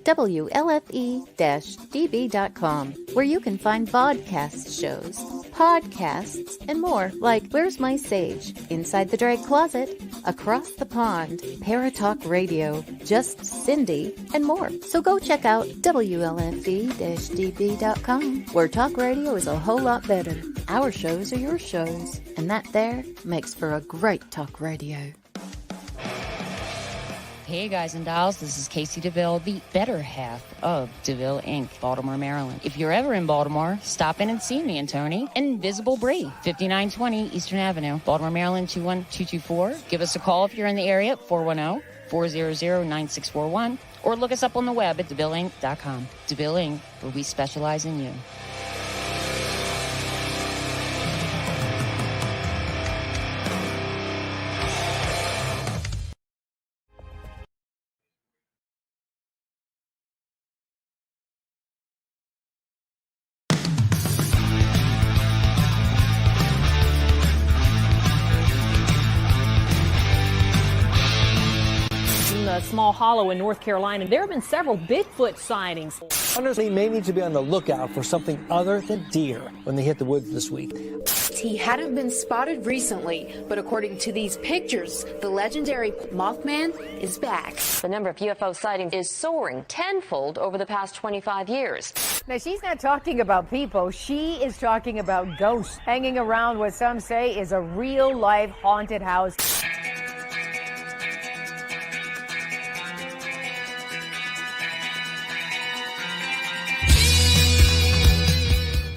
WLFE-DB.com, where you can find vodcast shows, podcasts, and more, like Where's My Sage, Inside the Drag Closet, Across the Pond, Paratalkradio, Just Cindy, and more. So go check out WLFE-DB.com, where talk radio is a whole lot better. Our shows are your shows, and that there makes for a great talk radio. Hey guys and dolls, this is Casey DeVille, the better half of DeVille Inc., Baltimore, Maryland. If you're ever in Baltimore, stop in and see me and Tony. Invisible Brie, 5920 Eastern Avenue, Baltimore, Maryland, 21224. Give us a call if you're in the area at 410-400-9641, or look us up on the web at DeVilleInc.com. DeVille Inc., where we specialize in you. Small hollow in North Carolina. There have been several Bigfoot sightings. Hunters may need to be on the lookout for something other than deer when they hit the woods this week. He hadn't been spotted recently, but according to these pictures, the legendary Mothman is back. The number of UFO sightings is soaring tenfold over the past 25 years. Now, she's not talking about people. She is talking about ghosts hanging around what some say is a real-life haunted house.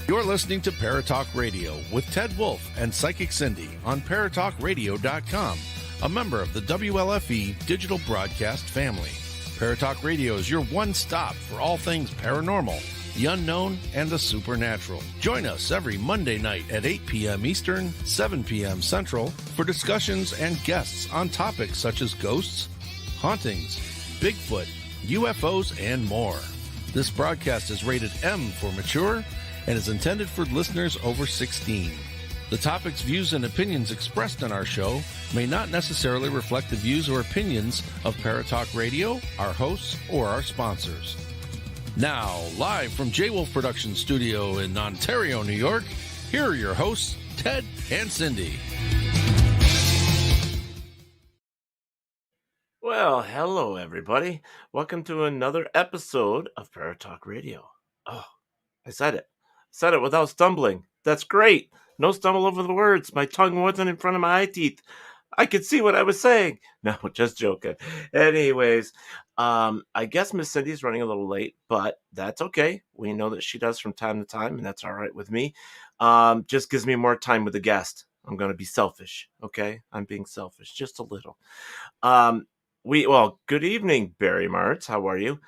You're listening to Paratalk Radio with Ted Wolf and Psychic Cindy on Paratalkradio.com, a member of the WLFE digital broadcast family. Paratalk Radio is your one-stop for all things paranormal, the unknown, and the supernatural. Join us every Monday night at 8 p.m. Eastern, 7 p.m. Central for discussions and guests on topics such as ghosts, hauntings, Bigfoot, UFOs, and more. This broadcast is rated M for mature and is intended for listeners over 16. The topics, views, and opinions expressed on our show may not necessarily reflect the views or opinions of Paratalk Radio, our hosts, or our sponsors. Now, live from J-Wolf Production Studio in Ontario, New York, here are your hosts, Ted and Cindy. Well, hello, everybody. Welcome to another episode of Paratalk Radio. Oh, I said it. Said it without stumbling. That's great. No stumble over the words. My tongue wasn't in front of my eye teeth. I could see what I was saying. No, just joking. Anyways, I guess Miss Cindy's running a little late, but that's okay. We know that she does from time to time, and that's all right with me. Just gives me more time with the guest. I'm going to be selfish, okay? I'm being selfish, just a little. Good evening, Barry Martz. How are you?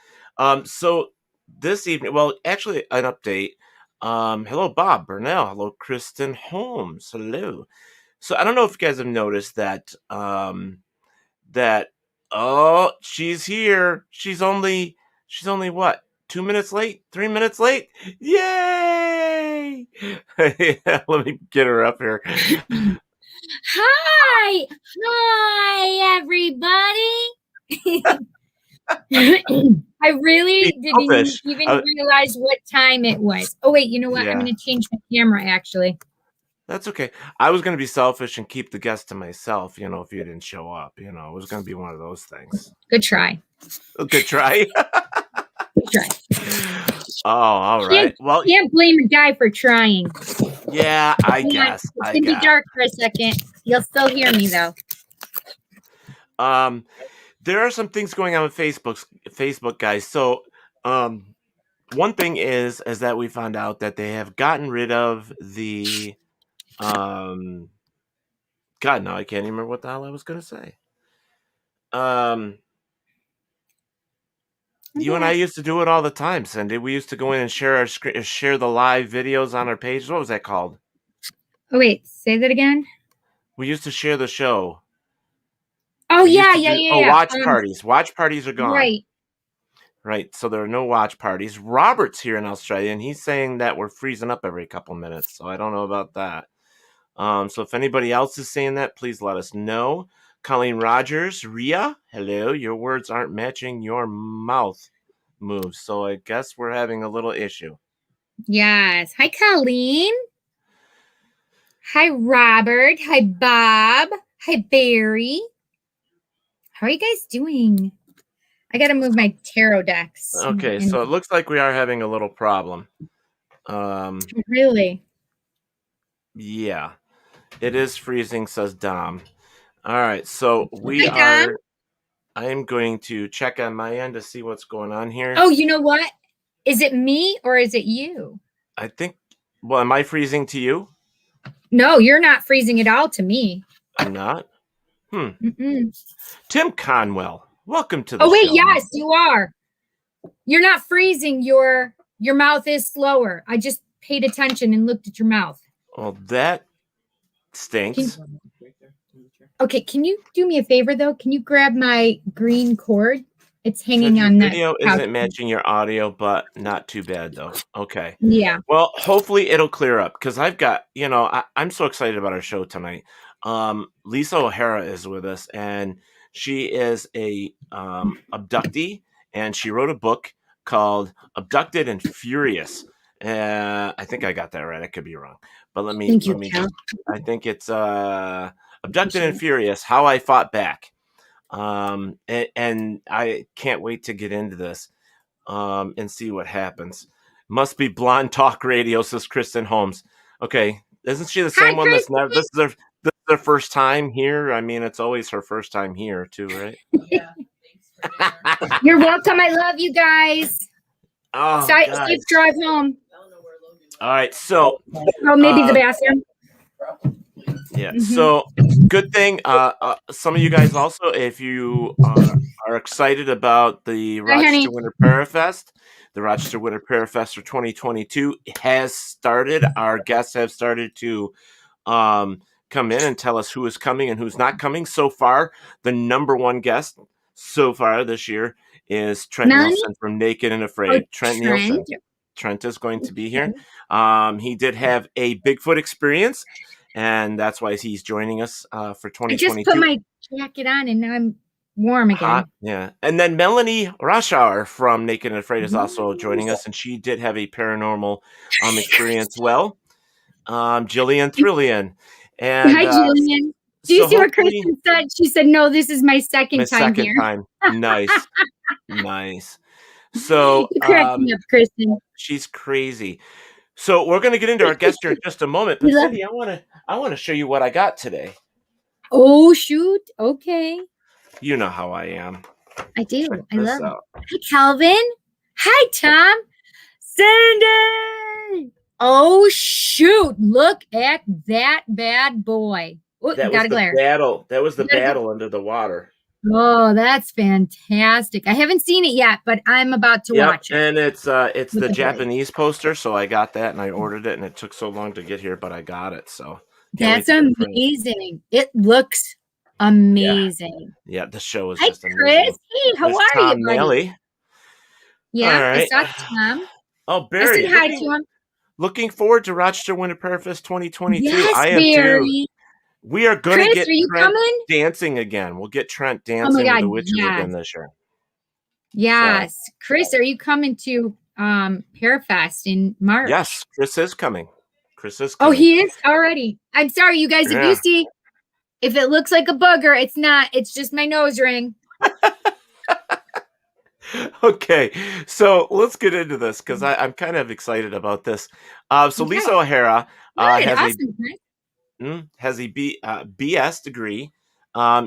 So this evening, well, actually, an update. Hello, Bob Burnell. Hello, Kristen Holmes. Hello. So I don't know if you guys have noticed that, she's here. She's only what? 2 minutes late? 3 minutes late? Yay! Yeah, let me get her up here. Hi, everybody. I really didn't even realize what time it was. Oh, wait, you know what? Yeah. I'm going to change my camera, actually. That's okay. I was going to be selfish and keep the guest to myself, if you didn't show up. It was going to be one of those things. Good try. Good try? Good try. Oh, all right. Well, can't blame a guy for trying. Yeah, I guess. It's going to be dark for a second. You'll still hear me, though. there are some things going on with Facebook, guys. So, one thing is that we found out that they have gotten rid of the, God, now I can't even remember what the hell I was going to say. You and I used to do it all the time, Cindy. We used to go in and share the live videos on our page. What was that called? Oh wait, say that again. We used to share the show. Oh yeah. Watch parties. Watch parties are gone. Right. So there are no watch parties. Robert's here in Australia, and he's saying that we're freezing up every couple minutes. So I don't know about that. So if anybody else is saying that, please let us know. Colleen Rogers, Ria, hello. Your words aren't matching your mouth moves, so I guess we're having a little issue. Yes. Hi, Colleen. Hi, Robert. Hi, Bob. Hi, Barry. How are you guys doing? I got to move my tarot decks. Okay, so it looks like we are having a little problem. Really? Yeah. It is freezing, says Dom. All right, so Dom? I am going to check on my end to see what's going on here. Oh, you know what? Is it me or is it you? I think, well, am I freezing to you? No, you're not freezing at all to me. I'm not? Mm-mm. Tim Conwell, welcome to the show. Oh, wait, yes, you are. You're not freezing. Your mouth is slower. I just paid attention and looked at your mouth. Well, that stinks. Okay, can you do me a favor, though? Can you grab my green cord? It's hanging on that. Video isn't matching your audio, but not too bad, though. Okay. Yeah. Well, hopefully it'll clear up, because I've got, I'm so excited about our show tonight. Lisa O'Hara is with us, and she is a abductee, and she wrote a book called Abducted and Furious. I think I got that right. I could be wrong, but let me. I think it's Abducted and Furious: How I Fought Back. And I can't wait to get into this and see what happens. Must be Blonde Talk Radio, says Kristen Holmes. Okay, isn't she the same one that's never? This is their first time here. I mean, it's always her first time here too, right? Yeah. You're welcome. I love you guys. Oh, safe drive home. All right, so maybe the bathroom. Yeah. Mm-hmm. So good thing. Some of you guys also, if you are excited about the Rochester Winter Parafest, the Rochester Winter Parafest for 2022 has started. Our guests have started to come in and tell us who is coming and who's not coming. So far, the number one guest so far this year is Trent Nielsen from Naked and Afraid. Trent Nielsen. Trent is going to be here. He did have a Bigfoot experience, and that's why he's joining us for 2022. I just put my jacket on, and now I'm warm again. Hot, yeah. And then Melanie Roshauer from Naked and Afraid is also joining us, and she did have a paranormal experience. Well, Jillian Thrillian. And, hi, Jillian. Do you see what Kristen said? She said, "No, this is my second time here." Nice, nice. So you cracked me up, Kristen. She's crazy. So we're going to get into our guest here in just a moment. But Cindy, I want to show you what I got today. Oh shoot! Okay. You know how I am. I do. I love it. Hi, Calvin. Hi, Tom. Cindy. Oh shoot! Look at that bad boy. Ooh, that was the battle. That was the battle under the water. Oh, that's fantastic. I haven't seen it yet, but I'm about to watch it. And it's the Japanese poster, so I got that and I ordered it, and it took so long to get here, but I got it. So that's amazing. It looks amazing. Yeah, the show is just amazing. Chris. Hey, how are Tom you, buddy? Nelly. Yeah, right. I saw Tom. Oh, Barry. I said hi to him. Looking forward to Rochester Winter Parafest 2022. Yes, I am Barry. too. We are going to get Trent coming? Dancing again. We'll get Trent dancing with the witches again this year. Yes. So. Chris, are you coming to Parafest in March? Yes, Chris is coming. Oh, he is already. I'm sorry, you guys. If you see, if it looks like a booger, it's not. It's just my nose ring. Okay, so let's get into this because I'm kind of excited about this. So Lisa O'Hara has a BS degree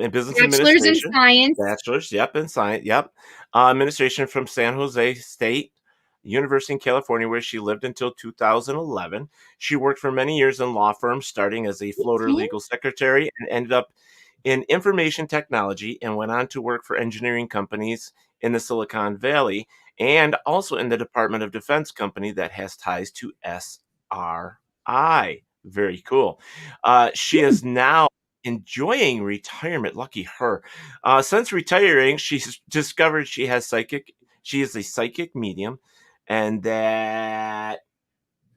in business Bachelor's in administration. science. Bachelor's, yep, in science, yep. Administration from San Jose State University in California, where she lived until 2011. She worked for many years in law firms, starting as a floater legal secretary, and ended up in information technology and went on to work for engineering companies in the Silicon Valley and also in the Department of Defense company that has ties to SRI. Very cool. She is now enjoying retirement. Lucky her. Since retiring, she's discovered she is a psychic medium, and that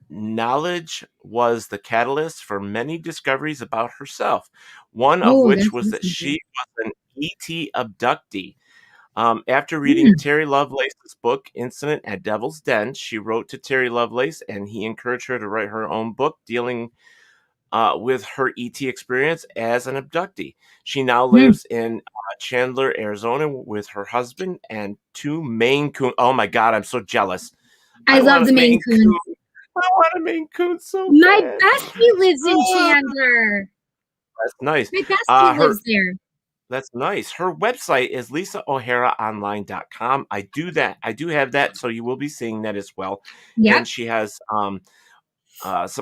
knowledge was the catalyst for many discoveries about herself. One of which was that she was an ET abductee. After reading Terry Lovelace's book, Incident at Devil's Den, she wrote to Terry Lovelace, and he encouraged her to write her own book dealing with her ET experience as an abductee. She now lives in Chandler, Arizona, with her husband and 2 Maine Coon. Oh my God, I'm so jealous. I love the Maine Coon. I want a Maine Coon so My bad. bestie lives in Chandler. That's nice. My bestie lives there. That's nice. Her website is lisaoharaonline.com. I do have that, so you will be seeing that as well. Yeah. And she has some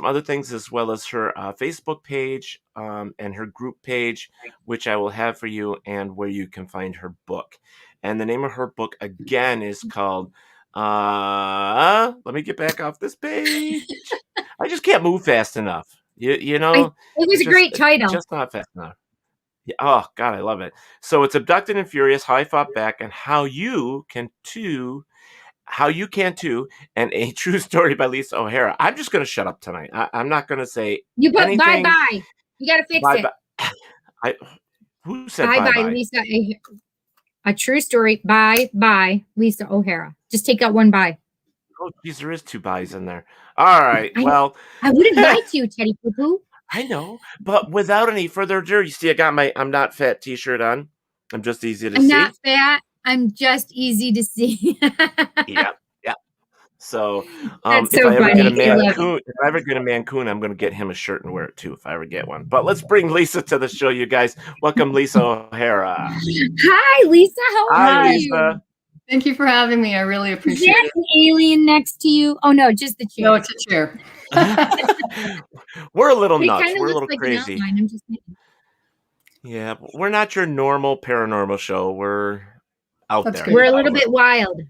other things as well as her Facebook page and her group page, which I will have for you, and where you can find her book. And the name of her book, again, is called... let me get back off this page. I just can't move fast enough. You know, it was a great title. Just not fast enough. Yeah, oh God, I love it. So it's Abducted and Furious, How I Fought Back, and How You Can Too, and A True Story by Lisa O'Hara. I'm just going to shut up tonight. I'm not going to say you put anything. Bye. You got to fix it. Who said bye, Lisa? A True Story. Bye, Lisa O'Hara. Just take out one bye. Oh, geez, there is 2 byes in there. All right. I wouldn't lie to you, Teddy Poo Poo. I know, but without any further ado, you see, I got my "I'm Not Fat" T-shirt on. I'm just easy to see. I'm not fat. I'm just easy to see. Yeah. So, That's if so I ever funny. get a Maine Coon, I'm going to get him a shirt and wear it too if I ever get one. But let's bring Lisa to the show, you guys. Welcome, Lisa O'Hara. Hi, Lisa. How are you? Lisa. Thank you for having me. I really appreciate it. Is that an alien next to you? Oh no, just the chair. No, it's a chair. We're a little It nuts. kinda We're a looks little like an crazy. outline. I'm just saying. Yeah, but we're not your normal paranormal show. We're out That's there. good. We're a little bit wild.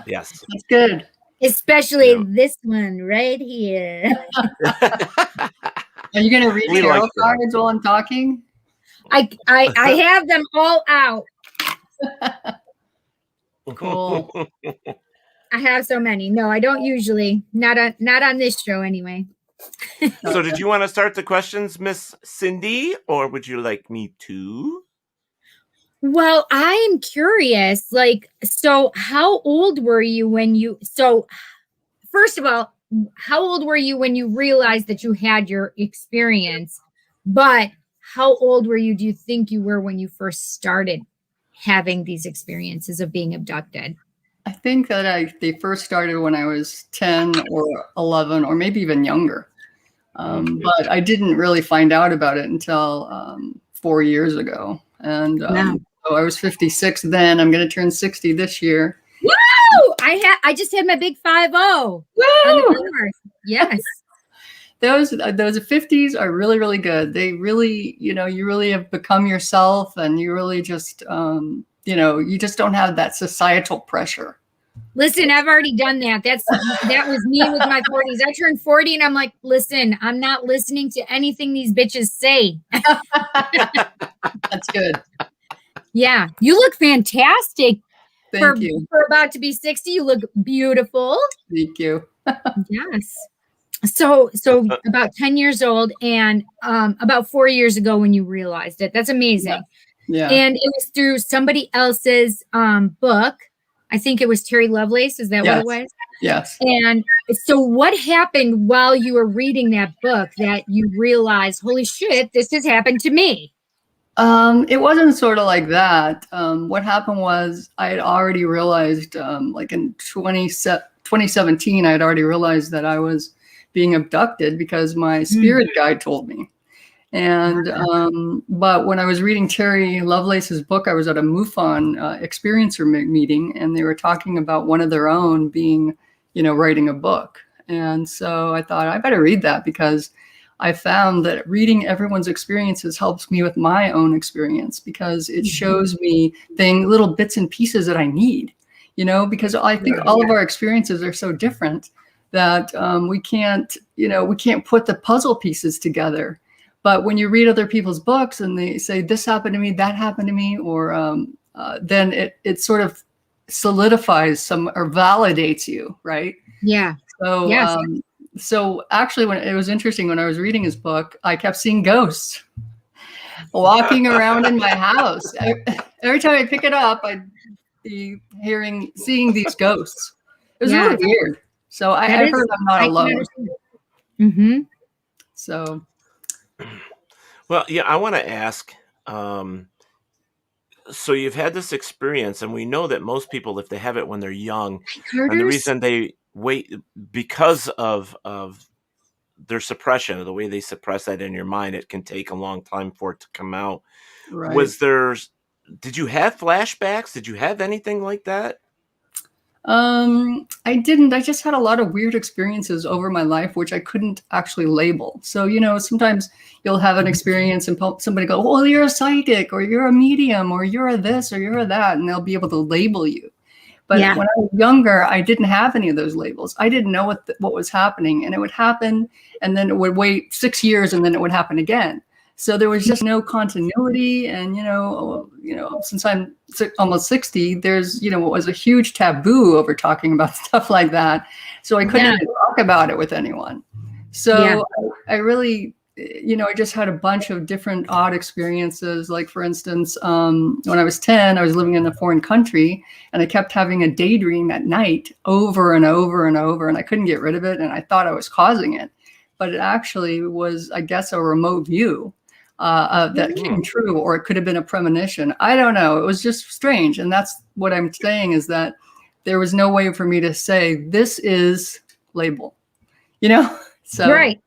Yes. That's good. Especially this one right here. Are you going to read tarot cards while I'm talking? I have them all out. Cool. I have so many. No, I don't usually. Not on this show anyway. So did you want to start the questions, Miss Cindy, or would you like me to? Well, I'm curious. So how old were you first of all, how old were you when you realized that you had your experience? But how old do you think you were when you first started having these experiences of being abducted? I think that they first started when I was 10 or 11 or maybe even younger. But I didn't really find out about it until 4 years ago. And so I was 56 then. I'm going to turn 60 this year. Woo! I just had my big 5-0. Woo! Yes. Those 50s are really, really good. They really, you really have become yourself, and you really just, you just don't have that societal pressure. Listen, I've already done that. That was me with my 40s. I turned 40 and I'm like, listen, I'm not listening to anything these bitches say. That's good. Yeah. You look fantastic. Thank you. For about to be 60, you look beautiful. Thank you. Yes. So about 10 years old, and about 4 years ago when you realized it. That's amazing. Yeah. And it was through somebody else's book. I think it was Terry Lovelace. Is that what it was? Yes. And so what happened while you were reading that book that you realized, holy shit, this has happened to me? It wasn't sort of like that. What happened was I had already realized, like in 2017, I had already realized that I was being abducted because my spirit guide told me. And but when I was reading Terry Lovelace's book, I was at a MUFON experiencer meeting, and they were talking about one of their own being, writing a book. And so I thought I better read that, because I found that reading everyone's experiences helps me with my own experience, because it shows me little bits and pieces that I need, because I think all of our experiences are so different that we can't put the puzzle pieces together. But when you read other people's books and they say, this happened to me, that happened to me, or then it sort of solidifies or validates you, right? Yeah. So, yes. So actually, when it was interesting, when I was reading his book, I kept seeing ghosts walking around in my house. Every time I pick it up, I'd be seeing these ghosts. It was really weird. So I heard I'm not alone. Mm-hmm. So. Well, yeah, I want to ask, so you've had this experience, and we know that most people, if they have it when they're young, and the reason they wait, because of their suppression, or the way they suppress that in your mind, it can take a long time for it to come out. Right. Did you have flashbacks? Did you have anything like that? I didn't. I just had a lot of weird experiences over my life, which I couldn't actually label. So, sometimes you'll have an experience and somebody go, well, you're a psychic, or you're a medium, or you're a this, or you're a that, and they'll be able to label you. But when I was younger, I didn't have any of those labels. I didn't know what was happening, and it would happen, and then it would wait 6 years, and then it would happen again. So there was just no continuity. And, since I'm almost 60, there's, what was a huge taboo over talking about stuff like that. So I couldn't even talk about it with anyone. So I really, I just had a bunch of different odd experiences. Like, for instance, when I was 10, I was living in a foreign country, and I kept having a daydream at night over and over and over, and I couldn't get rid of it. And I thought I was causing it, but it actually was, I guess, a remote view that came true, or it could have been a premonition. I don't know. It was just strange. And that's what I'm saying, is that there was no way for me to say, this is label, so. Right.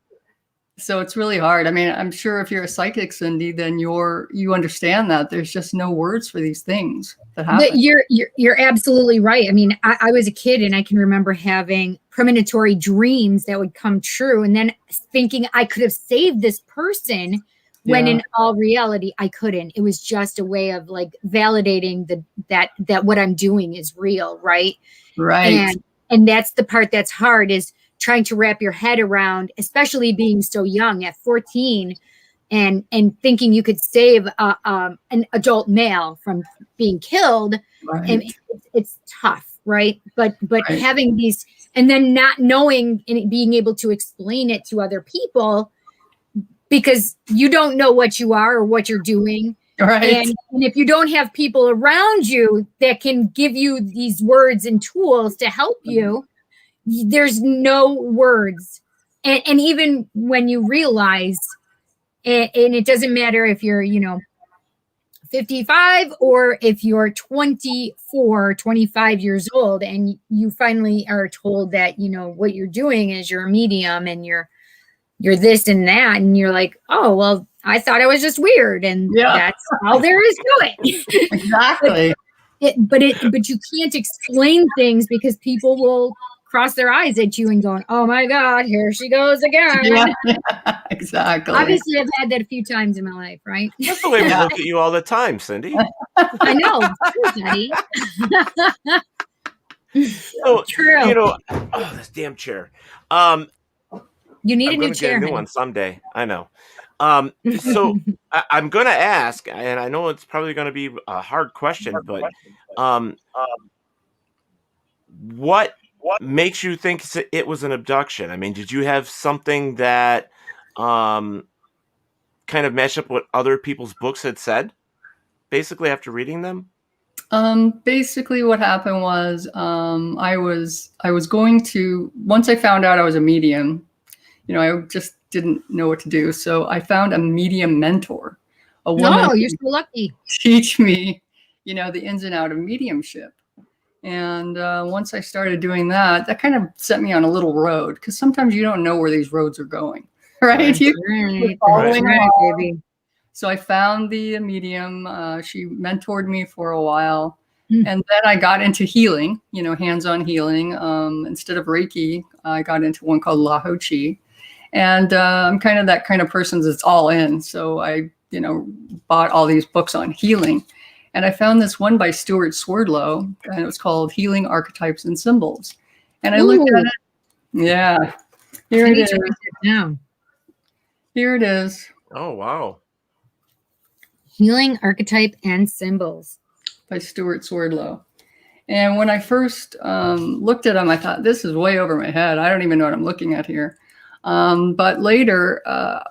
So it's really hard. I mean, I'm sure if you're a psychic, Cindy, then you understand that there's just no words for these things that happen. You're absolutely right. I mean, I was a kid, and I can remember having premonitory dreams that would come true, and then thinking I could have saved this person, when in all reality I couldn't. It was just a way of like validating that what I'm doing is real, right? Right. And that's the part that's hard, is trying to wrap your head around, especially being so young at 14, and thinking you could save an adult male from being killed. Right. And it's tough, right? But having these, and then not knowing and being able to explain it to other people, because you don't know what you are or what you're doing. Right. And if you don't have people around you that can give you these words and tools to help you, there's no words. And even when you realize, and it doesn't matter if you're, 55 or if you're 24, 25 years old, and you finally are told that, what you're doing is you're a medium, and you're this and that, and you're like, oh, well, I thought I was just weird, and that's all there is to it. Exactly. But you can't explain things, because people will cross their eyes at you and going, oh my God, here she goes again. Yeah, exactly. Obviously, I've had that a few times in my life, right? That's the way we look at you all the time, Cindy. I know. True, Daddy. So, True. This damn chair. You need I'm a new chair. Get a new one someday. I know. So I'm going to ask, and I know it's probably going to be a hard question, but what makes you think it was an abduction? I mean, did you have something that kind of matched up what other people's books had said, basically, after reading them? Basically what happened was I was going to, once I found out I was a medium, I just didn't know what to do. So I found a medium mentor, a woman. Oh, you're so lucky. Teach me, the ins and out of mediumship. And once I started doing that, that kind of set me on a little road, because sometimes you don't know where these roads are going, right? You were following Right, along. baby. So I found the medium. She mentored me for a while. And then I got into healing, hands-on healing. Instead of Reiki, I got into one called Lao Chi. And I'm kind of that kind of person that's all in. So I, bought all these books on healing. And I found this one by Stuart Swerdlow, and it was called Healing Archetypes and Symbols. And I looked at it. Yeah. Here it is. Here it is. Oh, wow. Healing Archetype and Symbols by Stuart Swerdlow. And when I first looked at him, I thought, this is way over my head. I don't even know what I'm looking at here. But later,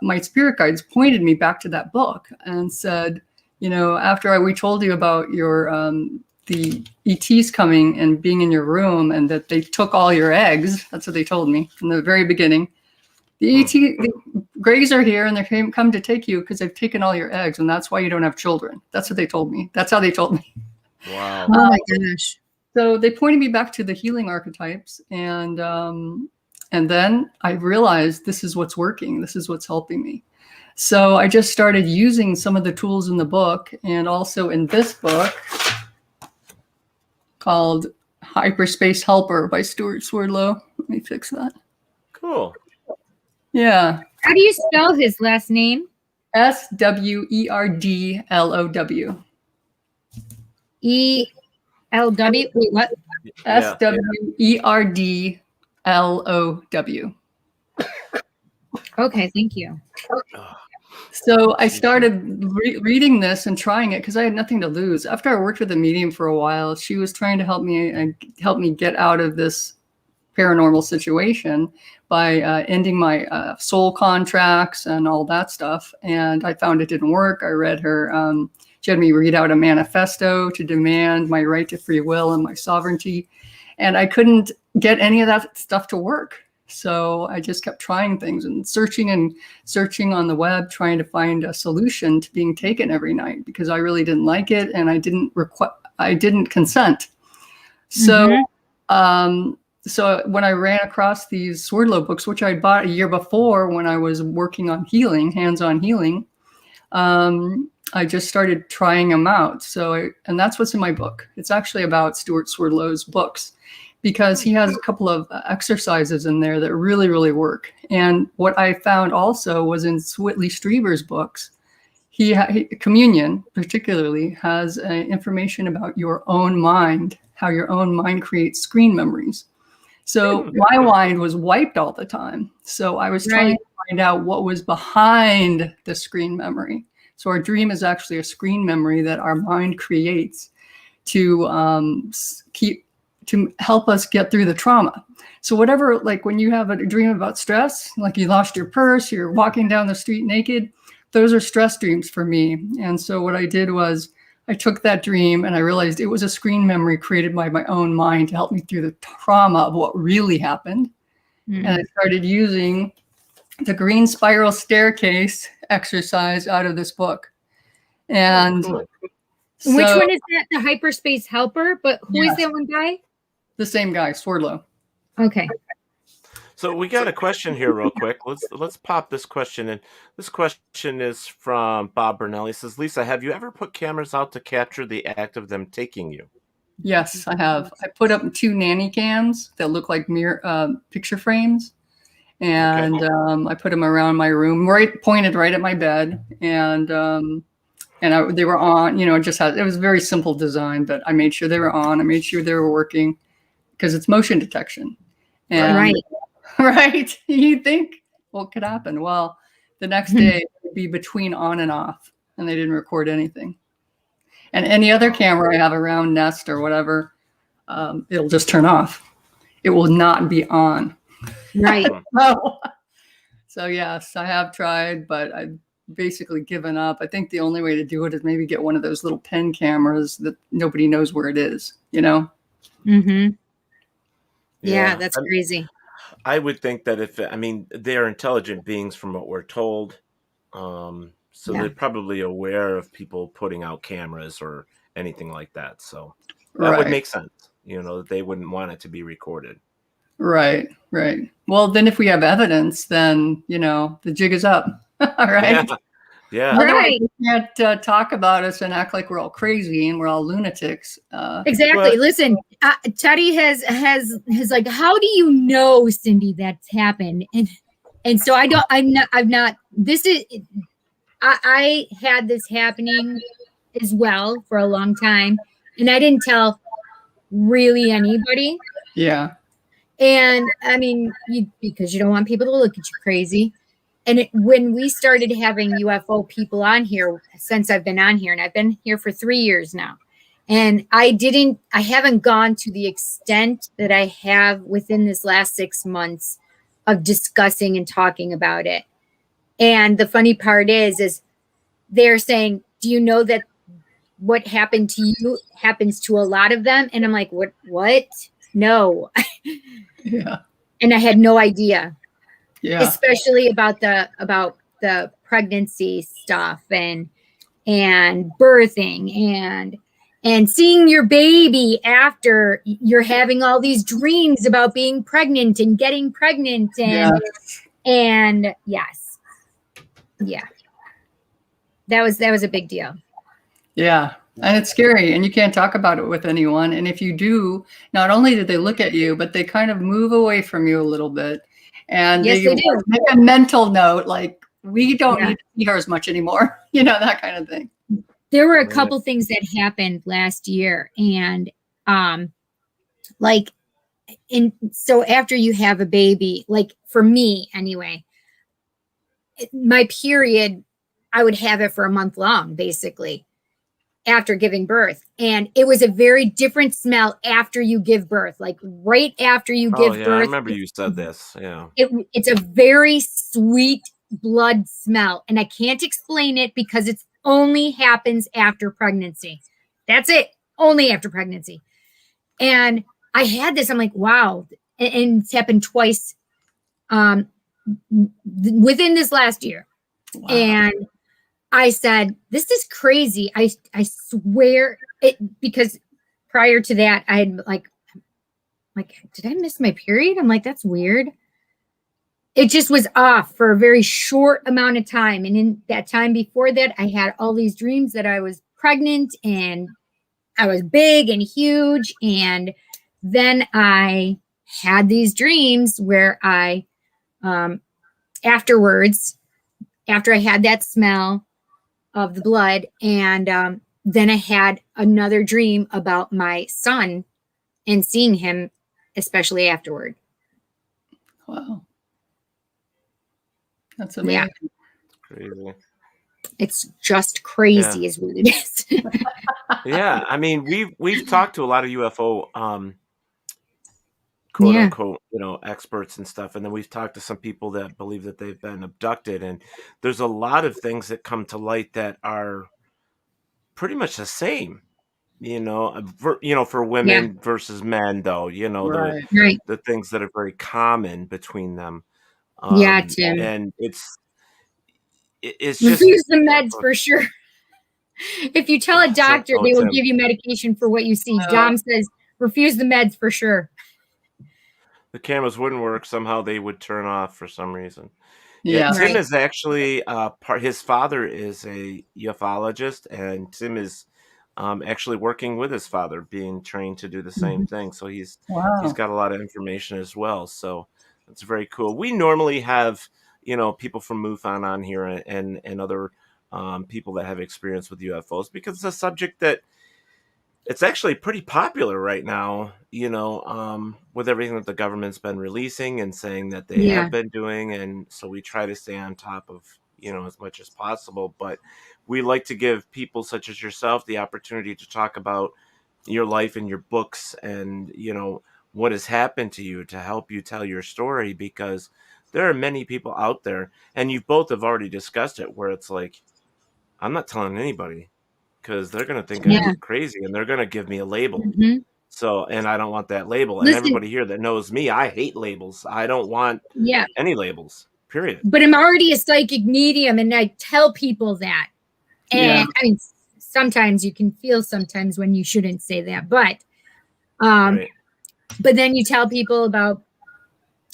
my spirit guides pointed me back to that book and said, after we told you about your the ETs coming and being in your room and that they took all your eggs, that's what they told me from the very beginning. The Greys are here and they come to take you because they've taken all your eggs, and that's why you don't have children. That's what they told me. That's how they told me. Wow. Oh my gosh. So they pointed me back to the healing archetypes, and then I realized this is what's working. This is what's helping me. So I just started using some of the tools in the book, and also in this book called Hyperspace Helper by Stuart Swerdlow. Let me fix that. Cool. Yeah. How do you spell his last name? Swerdlow. ELW. Wait, what? Swerdlow. Okay, thank you. So I started reading this and trying it because I had nothing to lose. After I worked with a medium for a while, she was trying to help me get out of this paranormal situation by ending my soul contracts and all that stuff. And I found it didn't work. I read her. She had me read out a manifesto to demand my right to free will and my sovereignty. And I couldn't get any of that stuff to work. So I just kept trying things and searching on the web, trying to find a solution to being taken every night because I really didn't like it and I didn't consent. So, so when I ran across these Swerdlow books, which I bought a year before when I was working on healing, hands-on healing, I just started trying them out. And that's what's in my book. It's actually about Stuart Swerdlow's books, because he has a couple of exercises in there that really, really work. And what I found also was in Whitley Strieber's books, Communion particularly has information about your own mind, how your own mind creates screen memories. So my mind was wiped all the time. So I was trying to find out what was behind the screen memory. So our dream is actually a screen memory that our mind creates to help us get through the trauma. So whatever, like when you have a dream about stress, like you lost your purse, you're walking down the street naked, those are stress dreams for me. And so what I did was I took that dream and I realized it was a screen memory created by my own mind to help me through the trauma of what really happened. And I started using the green spiral staircase exercise out of this book. And which one is that? The Hyperspace Helper? But who is that one guy? The same guy, Swerdlow. Okay. So we got a question here real quick. Let's pop this question in. This question is from Bob Burnell. He says, Lisa, have you ever put cameras out to capture the act of them taking you? Yes, I have. I put up 2 nanny cams that look like picture frames. And I put them around my room, pointed right at my bed. And they were on, it was a very simple design, but I made sure they were on. I made sure they were working because it's motion detection. And, right. You think what could happen? Well, the next day it would be between on and off, and they didn't record anything. And any other camera I have around Nest or whatever, it'll just turn off. It will not be on. Right. So yes, I have tried, but I've basically given up. I think the only way to do it is maybe get one of those little pen cameras that nobody knows where it is, Yeah, that's crazy. I would think that they're intelligent beings from what we're told. So they're probably aware of people putting out cameras or anything like that. So that would make sense, that they wouldn't want it to be recorded. Right. Well, then if we have evidence, then, the jig is up. All right. Yeah. Otherwise, we can't talk about us and act like we're all crazy and we're all lunatics. Exactly. But- Listen, Teddy has like, how do you know, Cindy, that's happened? And so I had this happening as well for a long time, and I didn't tell really anybody. Yeah. And I mean, because you don't want people to look at you crazy. And when we started having UFO people on here, since I've been on here, and I've been here for 3 years now, and I haven't gone to the extent that I have within this last 6 months of discussing and talking about it. And the funny part is they're saying, do you know that what happened to you happens to a lot of them? And I'm like, what? No. Yeah. And I had no idea. Yeah. Especially about the pregnancy stuff and birthing and seeing your baby after you're having all these dreams about being pregnant and getting pregnant and yes. Yeah. That was a big deal. Yeah. And it's scary, and you can't talk about it with anyone. And if you do, not only do they look at you, but they kind of move away from you a little bit. And yes, they do. Make a mental note, like, we don't need to see her as much anymore, that kind of thing. There were a couple things that happened last year. And so after you have a baby, like for me anyway, my period, I would have it for a month long, basically, after giving birth. And it was a very different smell after you give birth, like right after you give birth. I remember you said this. Yeah. It's a very sweet blood smell. And I can't explain it because it only happens after pregnancy. That's it. Only after pregnancy. And I had this, I'm like, wow. And it's happened twice within this last year. Wow. And I said, this is crazy. I swear it, because prior to that, I had like, did I miss my period? I'm like, that's weird. It just was off for a very short amount of time. And in that time before that, I had all these dreams that I was pregnant and I was big and huge. And then I had these dreams where I, afterwards, after I had that smell of the blood, and then I had another dream about my son and seeing him, especially afterward. Wow. That's amazing. Yeah. Crazy. It's just crazy is what it is. Yeah. I mean, we've talked to a lot of UFO quote unquote, experts and stuff. And then we've talked to some people that believe that they've been abducted. And there's a lot of things that come to light that are pretty much the same, for women versus men, though, the things that are very common between them. Tim. And it's refuse the meds for sure. If you tell a doctor, they will give you medication for what you see. Dom says, refuse the meds for sure. The cameras wouldn't work. Somehow they would turn off for some reason. Yeah. Tim is actually his father is a ufologist, and Tim is actually working with his father, being trained to do the same thing. So he's got a lot of information as well. So it's very cool. We normally have people from MUFON on here and other people that have experience with UFOs, because it's a subject that it's actually pretty popular right now, with everything that the government's been releasing and saying that they have been doing. And so we try to stay on top of, as much as possible. But we like to give people such as yourself the opportunity to talk about your life and your books and, what has happened to you, to help you tell your story, because there are many people out there, and you both have already discussed it, where it's like, I'm not telling anybody, because they're going to think I'm crazy and they're going to give me a label. Mm-hmm. So, and I don't want that label. Listen, and everybody here that knows me, I hate labels. I don't want any labels, period. But I'm already a psychic medium, and I tell people that. And I mean, sometimes you can feel when you shouldn't say that, but, but then you tell people about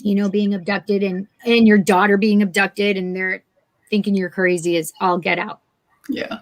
being abducted and your daughter being abducted, and they're thinking you're crazy is all get out. Yeah.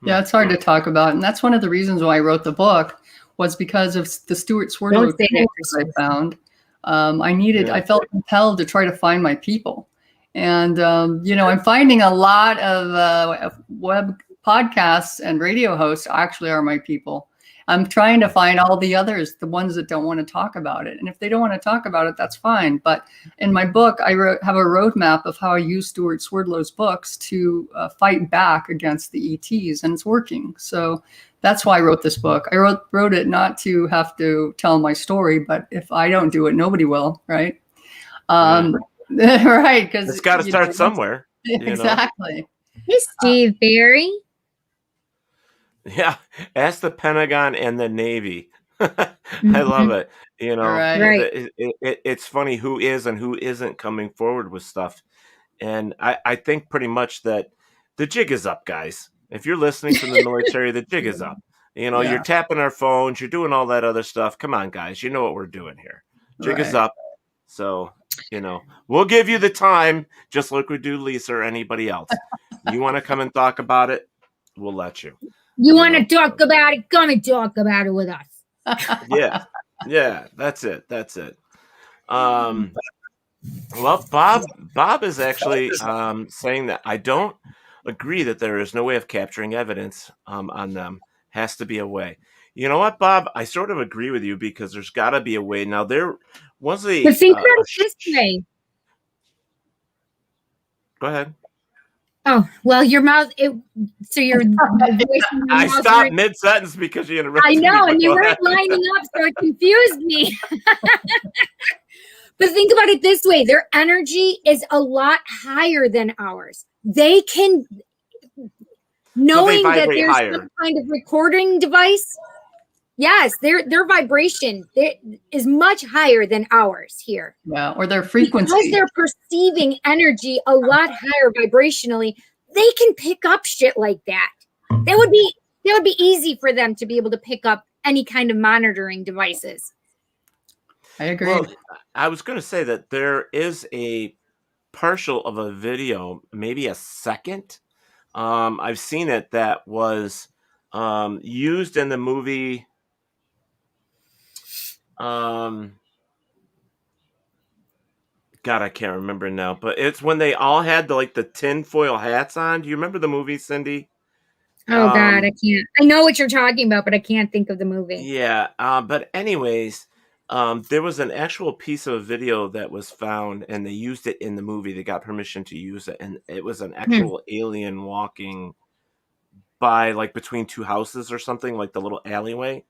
Yeah, it's hard to talk about. And that's one of the reasons why I wrote the book, was because of the Stuart Swerdlow tools I found. I felt compelled to try to find my people. And, I'm finding a lot of web podcasts and radio hosts actually are my people. I'm trying to find all the others, the ones that don't want to talk about it. And if they don't want to talk about it, that's fine. But in my book, I have a roadmap of how I use Stuart Swerdlow's books to fight back against the ETs, and it's working. So that's why I wrote this book. I wrote it not to have to tell my story, but if I don't do it, nobody will, right? Right, because it's got to start somewhere. Exactly. Hey, Steve Barry. Yeah, ask the Pentagon and the Navy. I love it. Right. It's funny who is and who isn't coming forward with stuff. And I think pretty much that the jig is up, guys. If you're listening from the military, the jig is up. You're tapping our phones, you're doing all that other stuff. Come on, guys. You know what we're doing here. Jig is up. So, we'll give you the time, just like we do Lisa or anybody else. You want to come and talk about it? We'll let you. You want to talk about it? Come and talk about it with us. Yeah, that's it. Well, Bob is actually saying that I don't agree that there is no way of capturing evidence on them. Has to be a way. You know what, Bob? I sort of agree with you, because there's got to be a way. Now, there was a... But think about it this way. Go ahead. Oh, well, your mouth... so your voice in your I mouth stopped mid-sentence because you interrupted me. I know, and you weren't lining up, so it confused me. But think about it this way. Their energy is a lot higher than ours. They can... Knowing that there's some kind of recording device... Yes, their vibration is much higher than ours here. Yeah, or their frequency. Because they're perceiving energy a lot higher vibrationally, they can pick up shit like that. That would be easy for them to be able to pick up any kind of monitoring devices. I agree. Well, I was going to say that there is a partial of a video, maybe a second. I've seen it that was used in the movie. God, I can't remember now, but it's when they all had the tinfoil hats on. Do you remember the movie, Cindy? Oh God, I can't. I know what you're talking about, but I can't think of the movie. Yeah, but anyways, there was an actual piece of video that was found, and they used it in the movie. They got permission to use it, and it was an actual alien walking by between two houses or something, like the little alleyway.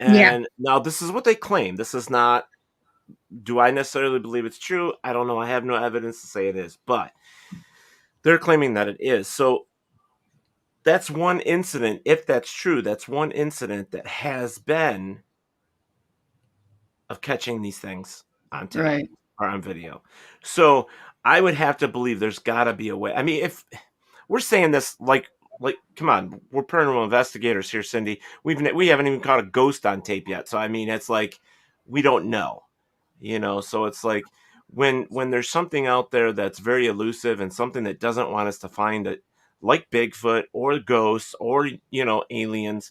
And now this is what they claim. This is not, do I necessarily believe it's true? I don't know. I have no evidence to say it is, but they're claiming that it is. So that's one incident. If that's true, that's one incident that has been of catching these things on tape or on video. So I would have to believe there's got to be a way. I mean, if we're saying this come on, we're paranormal investigators here, Cindy. We haven't even caught a ghost on tape yet. So I mean, it's we don't know, So it's when there's something out there that's very elusive and something that doesn't want us to find it, like Bigfoot or ghosts or aliens,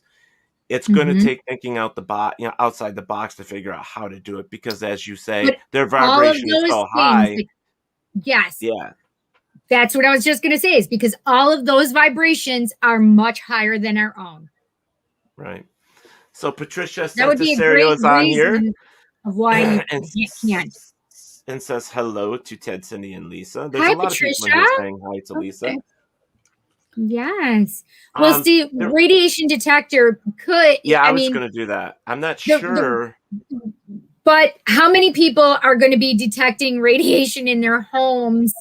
it's going to take thinking out the box, outside the box to figure out how to do it. Because as you say, their vibration is so high. Yes. Yeah. That's what I was just going to say, is because all of those vibrations are much higher than our own. Right. So Patricia that would be a great is on here of why you can't. And says hello to Ted, Cindy, and Lisa. There's hi, a lot Patricia. of people here saying hi to Lisa. Yes. Well, Steve, radiation detector could. Yeah, I was going to do that. I'm not sure. But how many people are going to be detecting radiation in their homes?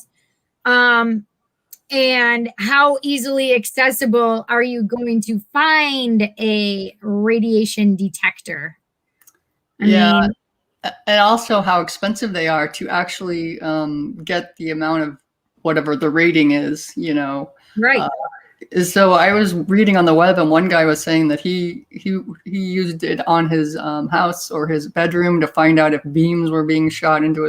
And how easily accessible are you going to find a radiation detector? I mean, and also how expensive they are to actually get the amount of whatever the rating is, Right. So I was reading on the web, and one guy was saying that he used it on his house or his bedroom to find out if beams were being shot into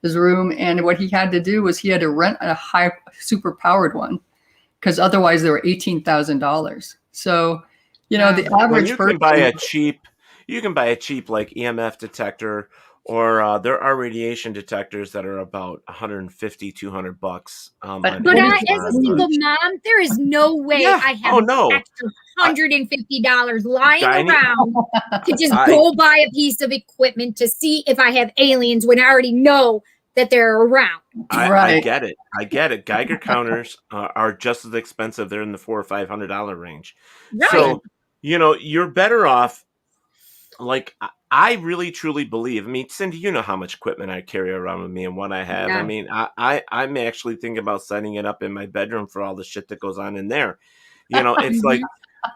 his room. And what he had to do was he had to rent a high, super powered one because otherwise they were $18,000. So, the average you person can buy a cheap like EMF detector, or there are radiation detectors that are about $150, $200. But as a single mom, there is no way I have extra $150 lying around to just go buy a piece of equipment to see if I have aliens when I already know that they're around. I get it. Geiger counters are just as expensive. They're in the $400 or $500 range. Right. So, you're better off. Like, I really truly believe. I mean, Cindy, you know how much equipment I carry around with me and what I have. Yeah. I mean, I'm actually thinking about setting it up in my bedroom for all the shit that goes on in there. It's like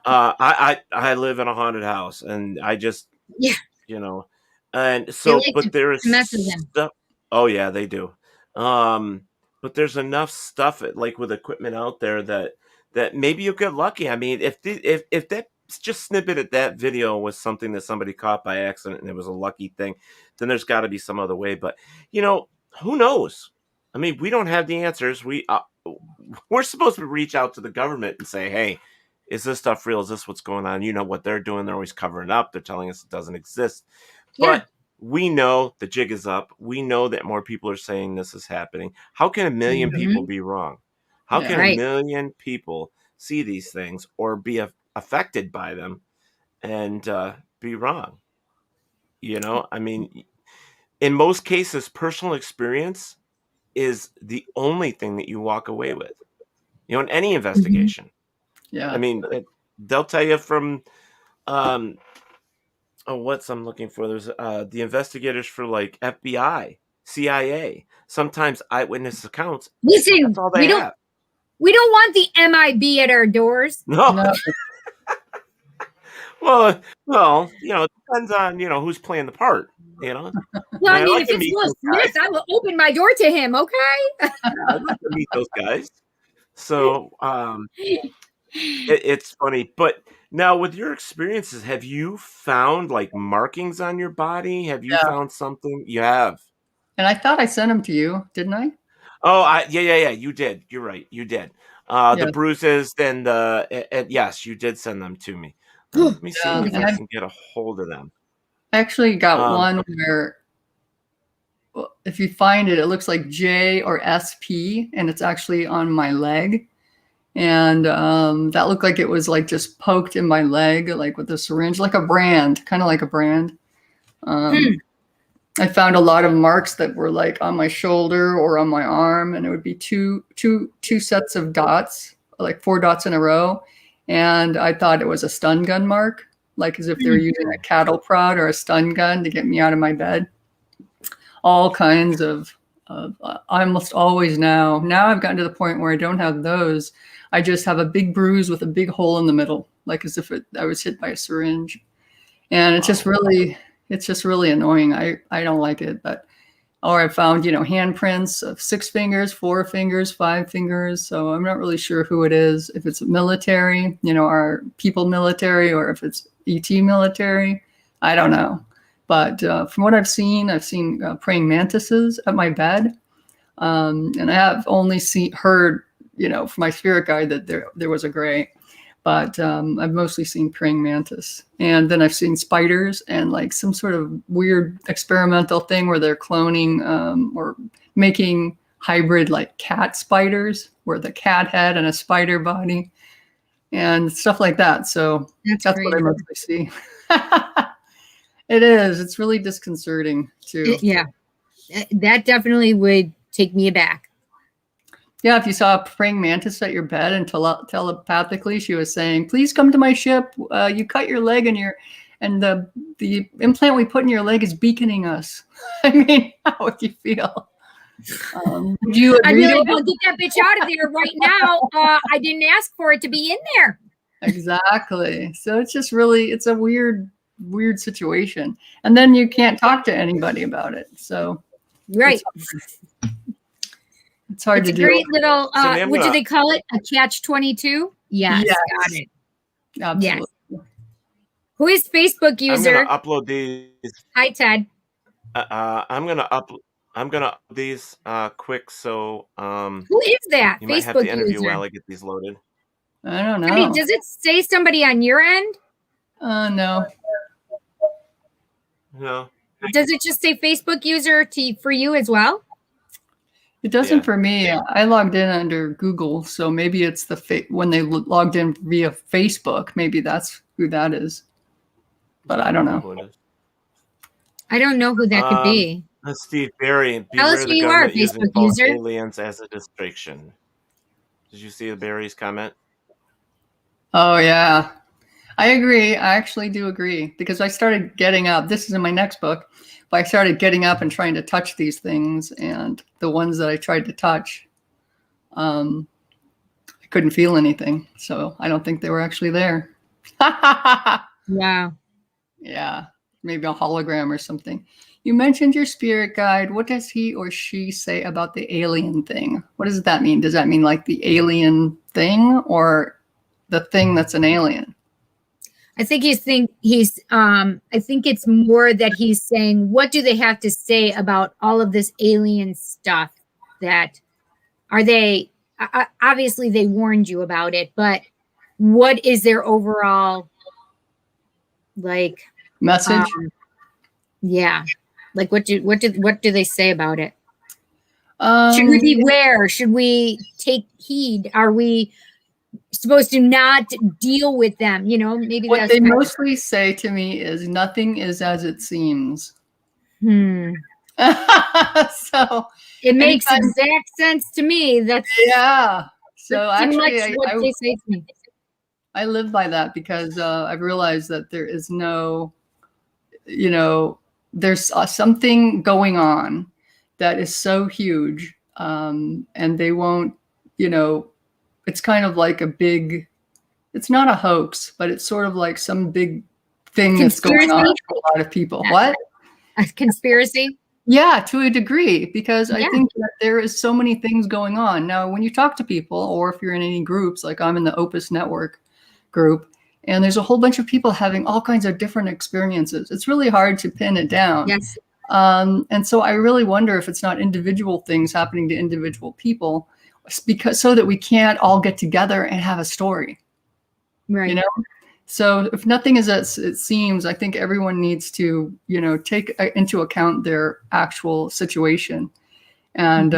I live in a haunted house, and I just and so but there is stuff. Oh yeah, they do. But there's enough stuff like with equipment out there that maybe you'll get lucky. I mean, if that just snippet at that video was something that somebody caught by accident and it was a lucky thing, then there's got to be some other way. But who knows? I mean, we don't have the answers. We're supposed to reach out to the government and say, hey, is this stuff real? Is this what's going on? You know what they're doing? They're always covering it up. They're telling us it doesn't exist. But we know the jig is up. We know that more people are saying this is happening. How can a million people be wrong? How can a million people see these things or be affected by them and be wrong? I mean, in most cases, personal experience is the only thing that you walk away with, in any investigation. Yeah. I mean, they'll tell you from, what's I'm looking for? There's the investigators for like FBI, CIA, sometimes eyewitness accounts. Listen, that's all they have. We don't want the MIB at our doors. No. Well, it depends on, who's playing the part, Well, I mean, if it's Will Smith, I will open my door to him, okay? I'd like to meet those guys. So, it's funny. But now with your experiences, have you found like markings on your body? Have you found something? You have. And I thought I sent them to you, didn't I? Oh, yeah. You did. You're right. You did. The bruises and yes, you did send them to me. Let me see if I can get a hold of them. I actually got one where, if you find it, it looks like J or SP, and it's actually on my leg. And that looked like it was like just poked in my leg, like with a syringe, like a brand, kind of like a brand. I found a lot of marks that were like on my shoulder or on my arm, and it would be two sets of dots, like 4 dots in a row. And I thought it was a stun gun mark, like as if they were using a cattle prod or a stun gun to get me out of my bed. All kinds of almost always now I've gotten to the point where I don't have those. I just have a big bruise with a big hole in the middle, like as if I was hit by a syringe. And it's just really annoying. I don't like it. Or I found, handprints of 6 fingers, 4 fingers, 5 fingers. So I'm not really sure who it is, if it's military, our people military, or if it's ET military. I don't know. But from what I've seen praying mantises at my bed. And I have only heard, from my spirit guide that there was a gray. But I've mostly seen praying mantis. And then I've seen spiders and like some sort of weird experimental thing where they're cloning or making hybrid like cat spiders, where the cat head and a spider body and stuff like that. So that's what I mostly see. It is. It's really disconcerting too. Yeah, that definitely would take me aback. Yeah, if you saw a praying mantis at your bed and telepathically she was saying, "Please come to my ship. You cut your leg and the implant we put in your leg is beaconing us." I mean, how would you feel? Would you agree? I'd be like, "Well, get that bitch out of there right now. I didn't ask for it to be in there." Exactly. So it's a weird situation, and then you can't talk to anybody about it. So right. It's hard to do. Great little, what do they call it? A catch-22? Yes, got it. Absolutely. Yes. Who is Facebook user? I'm going to upload these. Hi, Ted. I'm going to upload. I'm gonna these quick, so Who is that you might have to Facebook interview user? while I get these loaded. I don't I mean, know. does it say somebody on your end? No. No. Does it just say Facebook user for you as well? It doesn't for me. I logged in under Google, so maybe it's when they logged in via Facebook. Maybe that's who that is. But I don't know. I don't know who that could be. Steve Barry, Tell us beware who the you are, government using Facebook false user. aliens as a distraction. Did you see Barry's comment? Oh, yeah. I agree. I actually do agree, because I started getting up. This is in my next book. But I started getting up and trying to touch these things, and the ones that I tried to touch, I couldn't feel anything. So I don't think they were actually there. Wow. Yeah. Maybe a hologram or something. You mentioned your spirit guide. What does he or she say about the alien thing? What does that mean? Does that mean like the alien thing, or the thing that's an alien? I think I think it's more that he's saying, what do they have to say about all of this alien stuff? That are they, obviously they warned you about it, but what is their overall message? Yeah. Like what do they say about it? Should we beware? Should we take heed? Are we supposed to not deal with them? Maybe what they mostly say to me is nothing is as it seems. So it makes exact sense to me. That's So actually, what they say to me. I live by that, because I've realized that there is no, there's something going on that is so huge, and they won't, it's kind of like it's not a hoax, but it's sort of like some big thing that's going on for a lot of people. What? A conspiracy? Yeah, to a degree, because I think that there is so many things going on. Now, when you talk to people, or if you're in any groups, like I'm in the Opus Network group, and there's a whole bunch of people having all kinds of different experiences. It's really hard to pin it down. Yes. And so I really wonder if it's not individual things happening to individual people, so that we can't all get together and have a story. Right. So if nothing is as it seems, I think everyone needs to, take into account their actual situation and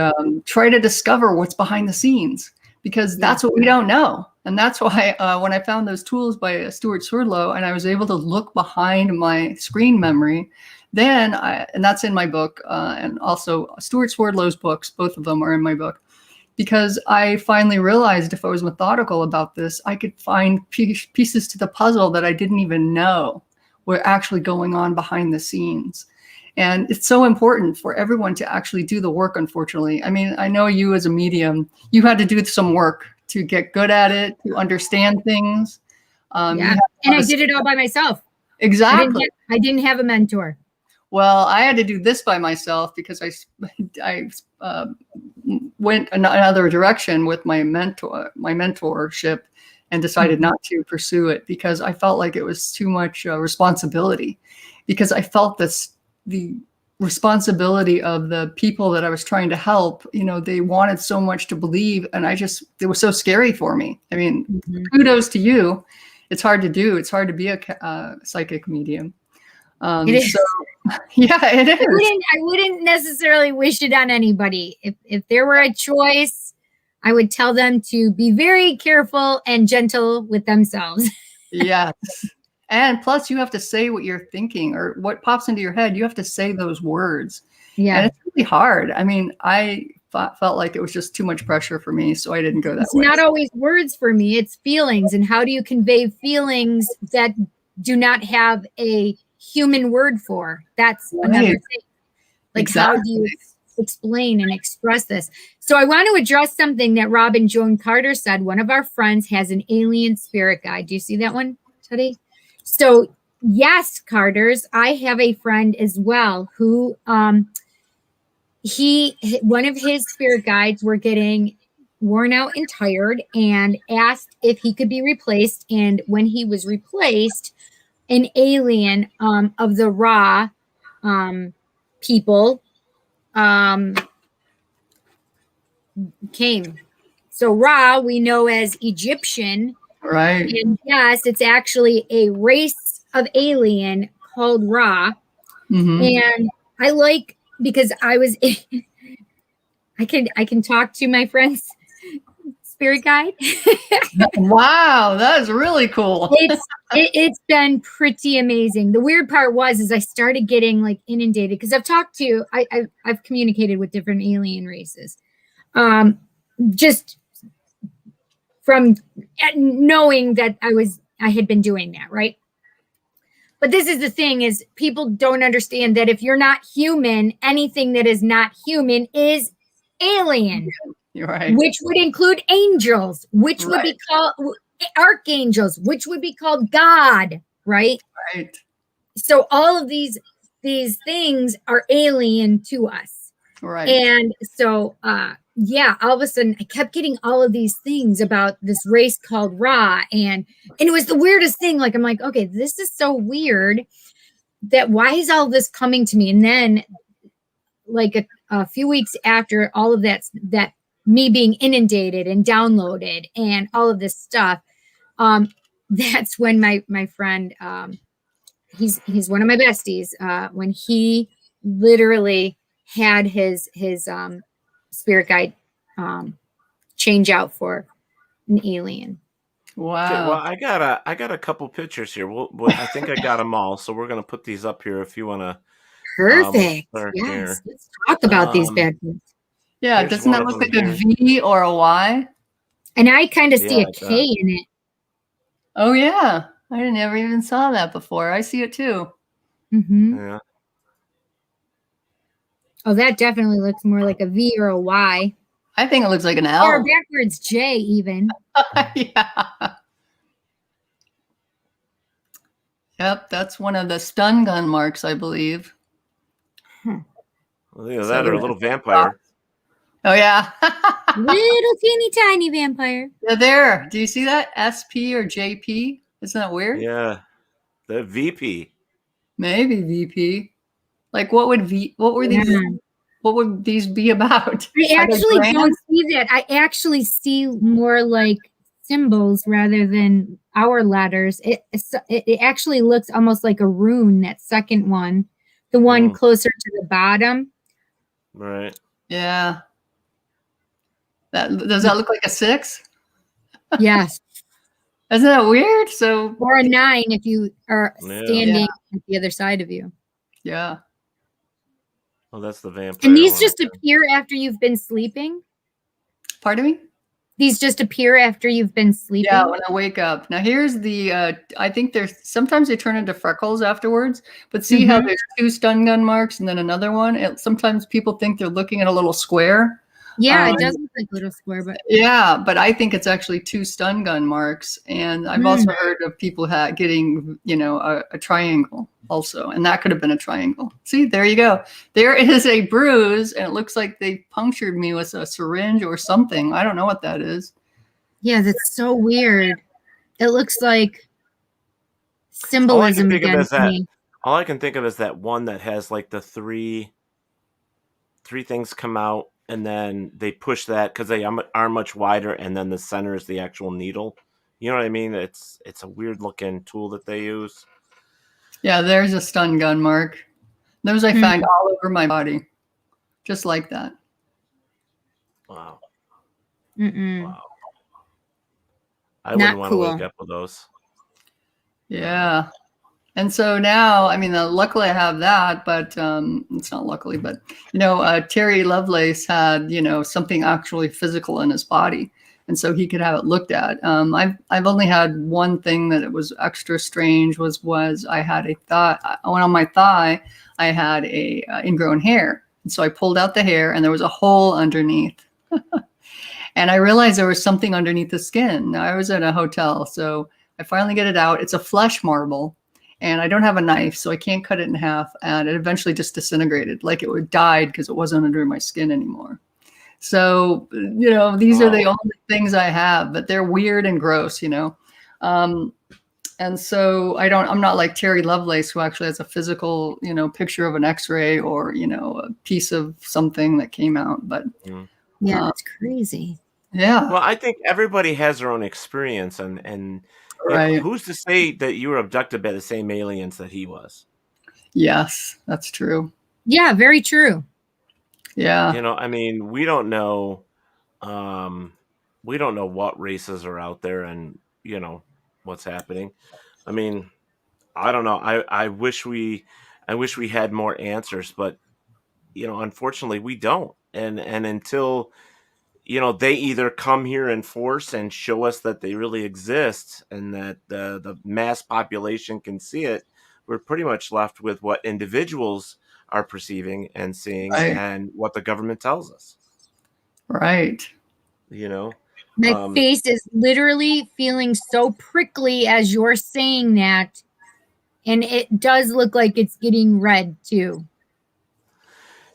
try to discover what's behind the scenes, because that's what we don't know. And that's why when I found those tools by Stuart Swerdlow, and I was able to look behind my screen memory, and that's in my book, and also Stuart Swerdlow's books, both of them are in my book. Because I finally realized if I was methodical about this, I could find pieces to the puzzle that I didn't even know were actually going on behind the scenes. And it's so important for everyone to actually do the work, unfortunately. I mean, I know you as a medium, you had to do some work to get good at it, to understand things. And I did it all by myself. Exactly. I didn't have a mentor. Well, I had to do this by myself, because I went another direction with my mentorship, and decided not to pursue it, because I felt like it was too much responsibility, because I felt the responsibility of the people that I was trying to help. They wanted so much to believe, and it was so scary for me. I mean, kudos to you. It's hard to do. It's hard to be a psychic medium. It is. So, yeah, it is. I wouldn't necessarily wish it on anybody. If there were a choice, I would tell them to be very careful and gentle with themselves. Yes. And plus, you have to say what you're thinking, or what pops into your head. You have to say those words. Yeah. And it's really hard. I mean, I felt like it was just too much pressure for me, so I didn't go that way. It's not always words for me. It's feelings. And how do you convey feelings that do not have a human word for? That's another thing. Like, how do you explain and express this? So I want to address something that Robin Joan Carter said. One of our friends has an alien spirit guide. Do you see that one, Teddy? So yes, Carters, I have a friend as well who one of his spirit guides were getting worn out and tired, and asked if he could be replaced. And when he was replaced, an alien of the Ra people came. So Ra, we know as Egyptian. Right. And yes, it's actually a race of alien called Ra. And I like, because I was I can talk to my friend's spirit guide. Wow, that is really cool. It's been pretty amazing. The weird part is I started getting like inundated because I've communicated with different alien races. Just from knowing that I had been doing that, right? But this is the thing, is people don't understand that if you're not human, anything that is not human is alien. You're right. Which would include angels, which would be called archangels, which would be called God, right? Right. So all of these things are alien to us. Right. And so all of a sudden I kept getting all of these things about this race called Ra, and it was the weirdest thing. Like, I'm like, okay, this is so weird, that why is all this coming to me? And then like a few weeks after all of that me being inundated and downloaded and all of this stuff, that's when my friend, he's one of my besties, when he literally had his spirit guide change out for an alien. Wow. Okay, well, I got a couple pictures here. I think I got them all, so we're gonna put these up here if you want to. Perfect. Yes. Let's talk about these bad boys. Yeah, doesn't that look like a V or a Y? And I kind of see a K in it. Oh yeah, I never even saw that before. I see it too. Yeah. Oh, that definitely looks more like a V or a Y. I think it looks like an L. Or backwards J even. Yeah. Yep, that's one of the stun gun marks, I believe. Well, look at that, or a little vampire. Oh yeah. Little teeny tiny vampire. Yeah, there. Do you see that? SP or JP? Isn't that weird? Yeah. The VP. Maybe VP. Like what would these what would these be about? I actually don't see that. I actually see more like symbols rather than our letters. It actually looks almost like a rune, that second one. The one closer to the bottom. Right. Yeah. Does that look like a 6? Yes. Isn't that weird? So, or a 9 if you are standing at the other side of you. Yeah. Well, that's the vampire. And these just appear after you've been sleeping? Pardon me? These just appear after you've been sleeping? Yeah, when I wake up. Now here's the, I think sometimes they turn into freckles afterwards, but see how there's 2 stun gun marks and then another one? Sometimes people think they're looking at a little square. Yeah, it does look like a little square, but yeah, but I think it's actually 2 stun gun marks, and I've also heard of people getting, a triangle also, and that could have been a triangle. See, there you go. There is a bruise, and it looks like they punctured me with a syringe or something. I don't know what that is. Yeah, that's so weird. It looks like symbolism against me. All I can think of is that one that has like the three things come out. And then they push that because they are much wider, and then the center is the actual needle. You know what I mean? It's a weird looking tool that they use. Yeah, there's a stun gun mark. Those I find all over my body, just like that. Wow. Wow. I wouldn't want to wake up with those. Yeah. And so now, I mean, luckily I have that, but it's not luckily, but, Terry Lovelace had, something actually physical in his body. And so he could have it looked at. I've only had one thing that it was extra strange was I had a thigh. On my thigh, I had a ingrown hair. And so I pulled out the hair and there was a hole underneath. And I realized there was something underneath the skin. Now, I was at a hotel, so I finally get it out. It's a flesh marble. And I don't have a knife, so I can't cut it in half. And it eventually just disintegrated, like it died because it wasn't under my skin anymore. So, these are the only things I have, but they're weird and gross, And so I'm not like Terry Lovelace, who actually has a physical, picture of an X-ray or, a piece of something that came out. But yeah, it's crazy. Yeah. Well, I think everybody has their own experience, and Right. who's to say that you were abducted by the same aliens that he was? Yes, that's true. Yeah, very true. Yeah. I mean, we don't know what races are out there and, what's happening. I mean, I don't know. I wish we had more answers, but unfortunately we don't. And until they either come here in force and show us that they really exist and that the mass population can see it, we're pretty much left with what individuals are perceiving and seeing Right. and what the government tells us. Right. My face is literally feeling so prickly as you're saying that. And it does look like it's getting red too.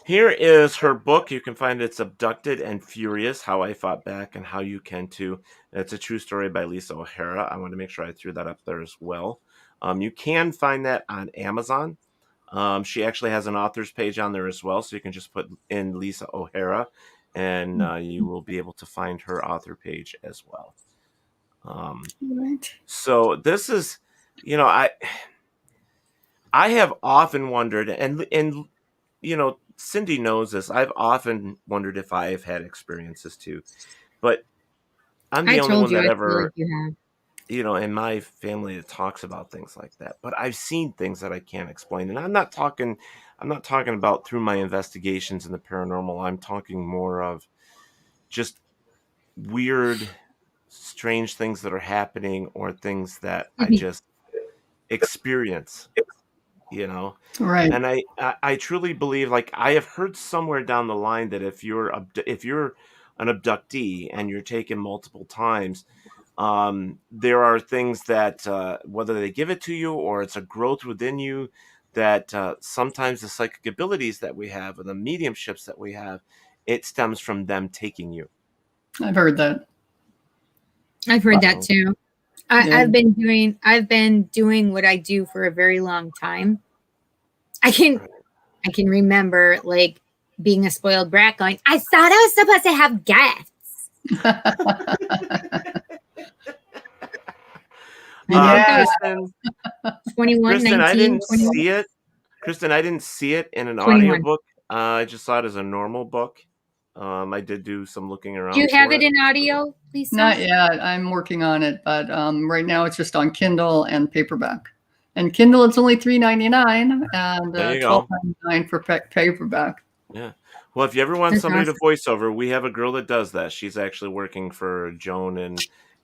Here is her book. You can find It's Abducted and Furious, How I Fought Back and How You Can Too. It's a true story by Lisa O'Hara. I want to make sure I threw that up there as well. You can find that on Amazon. She actually has an author's page on there as well, so you can just put in Lisa O'Hara, and you will be able to find her author page as well. Right. So this is, I have often wondered, and Cindy knows this. I've often wondered if I've had experiences too, but I'm the only one that ever, in my family that talks about things like that. But I've seen things that I can't explain, and I'm not talking about through my investigations in the paranormal. I'm talking more of just weird, strange things that are happening or things that I just experience. Right. And I truly believe, like, I have heard somewhere down the line that if you're an abductee and you're taken multiple times, there are things that whether they give it to you or it's a growth within you, that sometimes the psychic abilities that we have or the mediumships that we have, it stems from them taking you. I've heard that. I've heard that too. I've been doing what I do for a very long time. I can remember like being a spoiled brat going, I thought I was supposed to have gifts. Kristen, 21, Kristen, 19, I didn't 21. see it. Kristen, I didn't see it in an 21. audiobook. I just saw it as a normal book. I did do some looking around. Do you have it in audio, Lisa? Not yet. I'm working on it, but right now it's just on Kindle and paperback. And Kindle, it's only $3.99 and $12.99 for paperback. Yeah. Well, if you ever want somebody to voice over, we have a girl that does that. She's actually working for Joan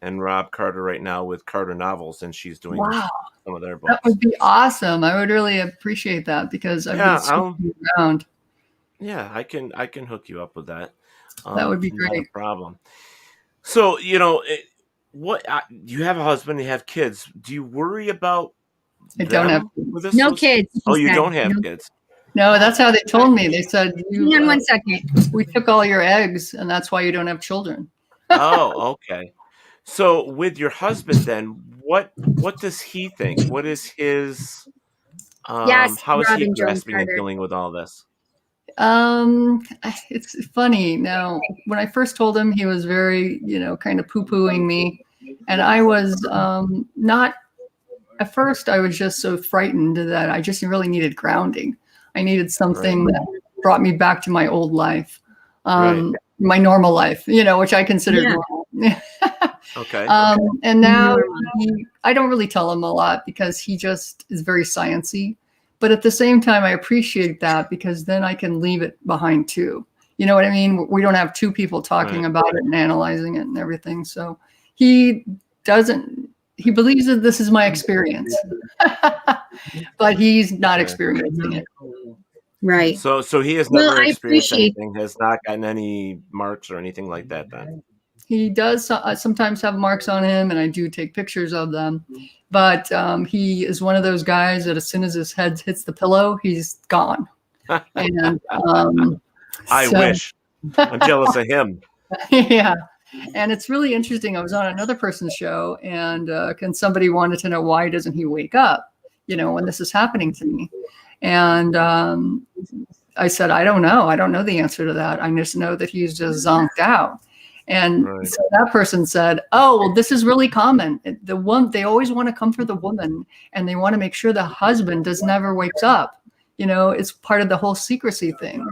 and Rob Carter right now with Carter Novels, and she's doing some of their books. That would be awesome. I would really appreciate that because I've been switching around. Yeah, I can hook you up with that. That would be not great. a problem. So, you have a husband, you have kids. Do you worry about I don't have kids. No kids. Oh, you don't have kids. No, that's how they told me. They said, hang on 1 second. We took all your eggs, and that's why you don't have children. Oh, okay. So with your husband, then, what does he think? What is his? How is he grasping and dealing with all this? It's funny. Now, when I first told him, he was very, kind of poo-pooing me, and I was not. At first, I was just so frightened that I just really needed grounding. I needed something that brought me back to my old life, my normal life, which I consider normal. Okay. And now I don't really tell him a lot because he just is very sciencey. But at the same time, I appreciate that because then I can leave it behind too. You know what I mean? We don't have two people talking about it and analyzing it and everything. So he believes that this is my experience, but he's not experiencing it. Right. So he has never experienced anything, has not gotten any marks or anything like that then? He does sometimes have marks on him, and I do take pictures of them. But he is one of those guys that as soon as his head hits the pillow, he's gone. And I wish. I'm jealous of him. Yeah. And it's really interesting. I was on another person's show, and somebody wanted to know, why doesn't he wake up, when this is happening to me? And I said, I don't know. I don't know the answer to that. I just know that he's just zonked out. And so that person said, oh, well, this is really common. They always want to come for the woman, and they want to make sure the husband never wakes up. It's part of the whole secrecy thing,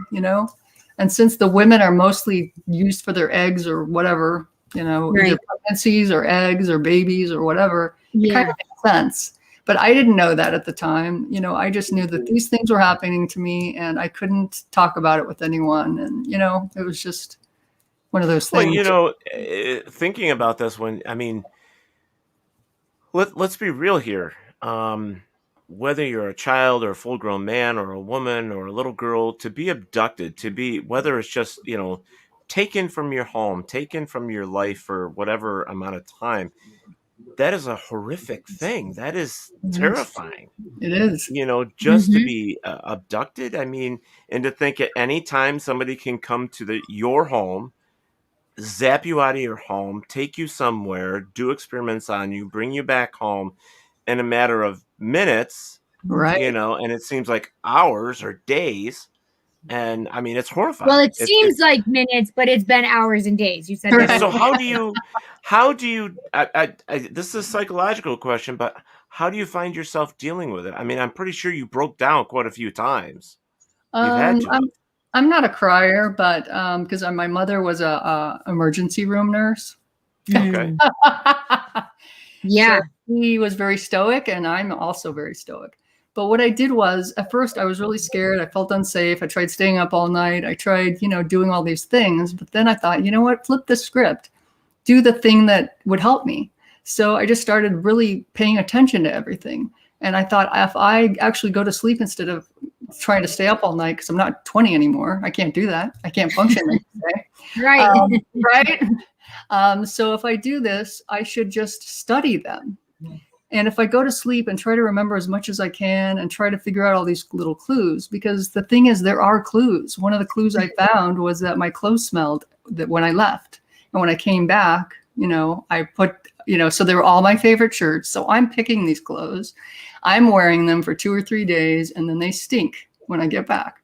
And since the women are mostly used for their eggs or whatever, either pregnancies or eggs or babies or whatever, it kind of makes sense. But I didn't know that at the time. I just knew that these things were happening to me, and I couldn't talk about it with anyone. And, it was just one of those things. Well, thinking about this let's be real here. Whether you're a child or a full-grown man or a woman or a little girl, to be abducted, whether it's just, taken from your home, taken from your life for whatever amount of time, that is a horrific thing. That is terrifying. It is. Just to be abducted. And to think at any time somebody can come to your home, zap you out of your home, take you somewhere, do experiments on you, bring you back home in a matter of minutes, right? And it seems like hours or days. And it's horrifying. Well, it seems like minutes, but it's been hours and days. You said that. So how do you, this is a psychological question, but how do you find yourself dealing with it? I'm pretty sure you broke down quite a few times. You've had to. I'm not a crier, but because my mother was a emergency room nurse. Okay. Yeah. So he was very stoic, and I'm also very stoic. But what I did was, at first I was really scared. I felt unsafe. I tried staying up all night. I tried, doing all these things. But then I thought, you know what? Flip the script. Do the thing that would help me. So I just started really paying attention to everything. And I thought, if I actually go to sleep instead of trying to stay up all night, because I'm not 20 anymore, I can't do that. I can't function like today. Right. Right. So if I do this, I should just study them. And if I go to sleep and try to remember as much as I can and try to figure out all these little clues, because the thing is, there are clues. One of the clues I found was that my clothes smelled when I left. And when I came back, I put, so they were all my favorite shirts. So I'm picking these clothes. I'm wearing them for 2 or 3 days, and then they stink when I get back.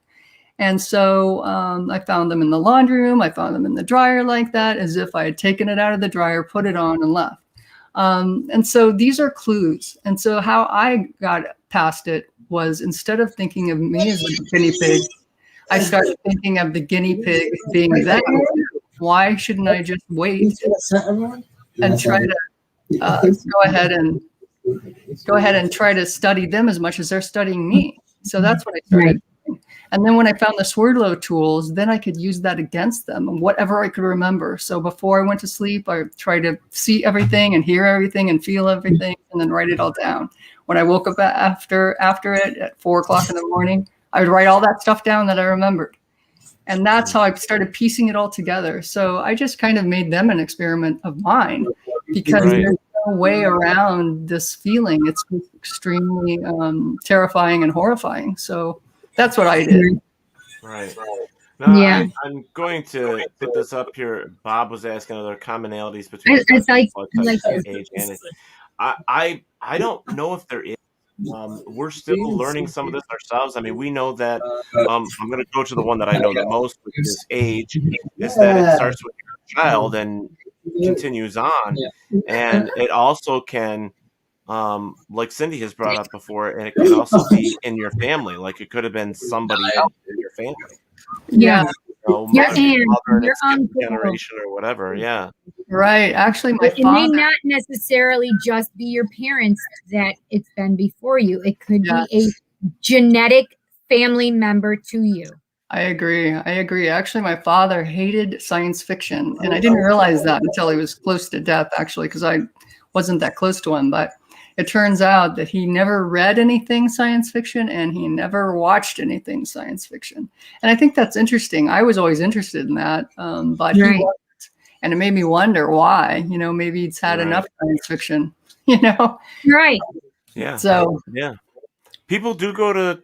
And so I found them in the laundry room. I found them in the dryer like that, as if I had taken it out of the dryer, put it on, and left. And so these are clues. And so how I got past it was, instead of thinking of me as a guinea pig, I started thinking of the guinea pig being them. Why shouldn't I just wait and try to go ahead and try to study them as much as they're studying me? So that's what I started doing. And then when I found the Swordlow tools, then I could use that against them, whatever I could remember. So before I went to sleep, I tried to see everything and hear everything and feel everything, and then write it all down. When I woke up after it at 4 o'clock in the morning, I would write all that stuff down that I remembered. And that's how I started piecing it all together. So I just kind of made them an experiment of mine, because there's no way around this feeling. It's extremely terrifying and horrifying. So that's what I did. Right. Now, I'm going to put this up here. Bob was asking other commonalities between age and age. I don't know if there is. We're still learning some of this ourselves. We know that I'm going to go to the one that I know the most, which is age, is that it starts with your child and continues on. And it also can, like Cindy has brought up before, and it could also be in your family. Like, it could have been somebody else in your family. Yeah. Mother in its generation or whatever. Yeah. Right. Actually, it may not necessarily just be your parents that it's been before you. It could be a genetic family member to you. I agree. Actually, my father hated science fiction, and I didn't realize that until he was close to death, actually, because I wasn't that close to him. But it turns out that he never read anything science fiction, and he never watched anything science fiction. And I think that's interesting. I was always interested in that, but he wasn't. And it made me wonder why. Maybe he's had enough science fiction. Right. Yeah. So people do go to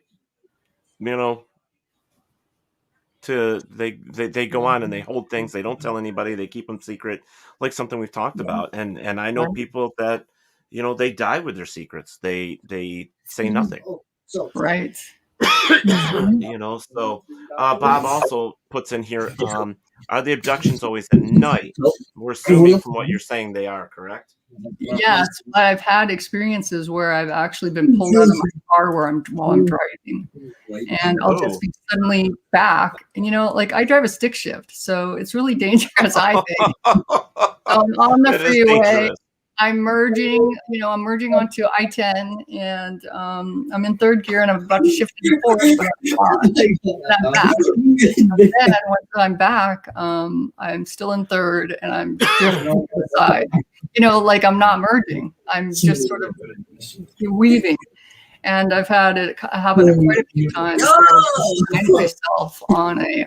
they go on and they hold things. They don't tell anybody. They keep them secret, like something we've talked about. And I know people that, they die with their secrets. They say nothing. Right. So Bob also puts in here, are the abductions always at night? We're assuming from what you're saying they are, correct? Yes, I've had experiences where I've actually been pulled out of my car while I'm driving, and I'll just be suddenly back. And like I drive a stick shift, so it's really dangerous. I think on the freeway, I'm merging. I'm merging onto I-10, and I'm in third gear, and I'm about to shift into fourth. But I'm back. And then once I'm back, I'm still in third, and I'm drifting to the side. Like I'm not merging. I'm just sort of weaving. And I've had it happen quite a few times. I find myself on a,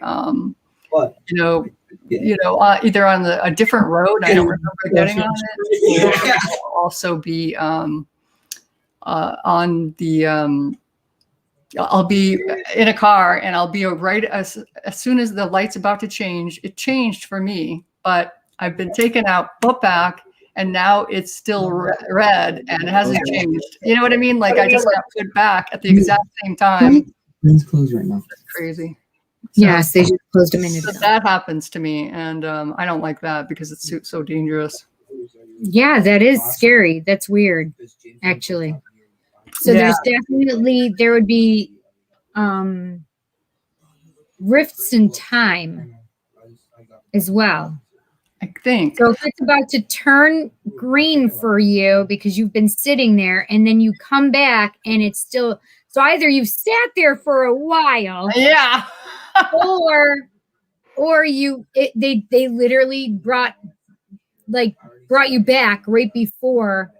either on a different road. I don't remember getting on it. Or also be on the. I'll be in a car, and I'll be right as soon as the light's about to change. It changed for me, but I've been taken out, put back. And now it's still red and it hasn't changed. You know what I mean? Like I just got put back at the exact same time. It's closed right now. That's crazy. Yes, they just closed a minute ago. That happens to me, and I don't like that because it's so dangerous. Yeah, that is scary. That's weird, actually. So there would be rifts in time as well. I think. So if it's about to turn green for you because you've been sitting there, and then you come back and it's still, so either you've sat there for a while, yeah, or they literally brought you back right before,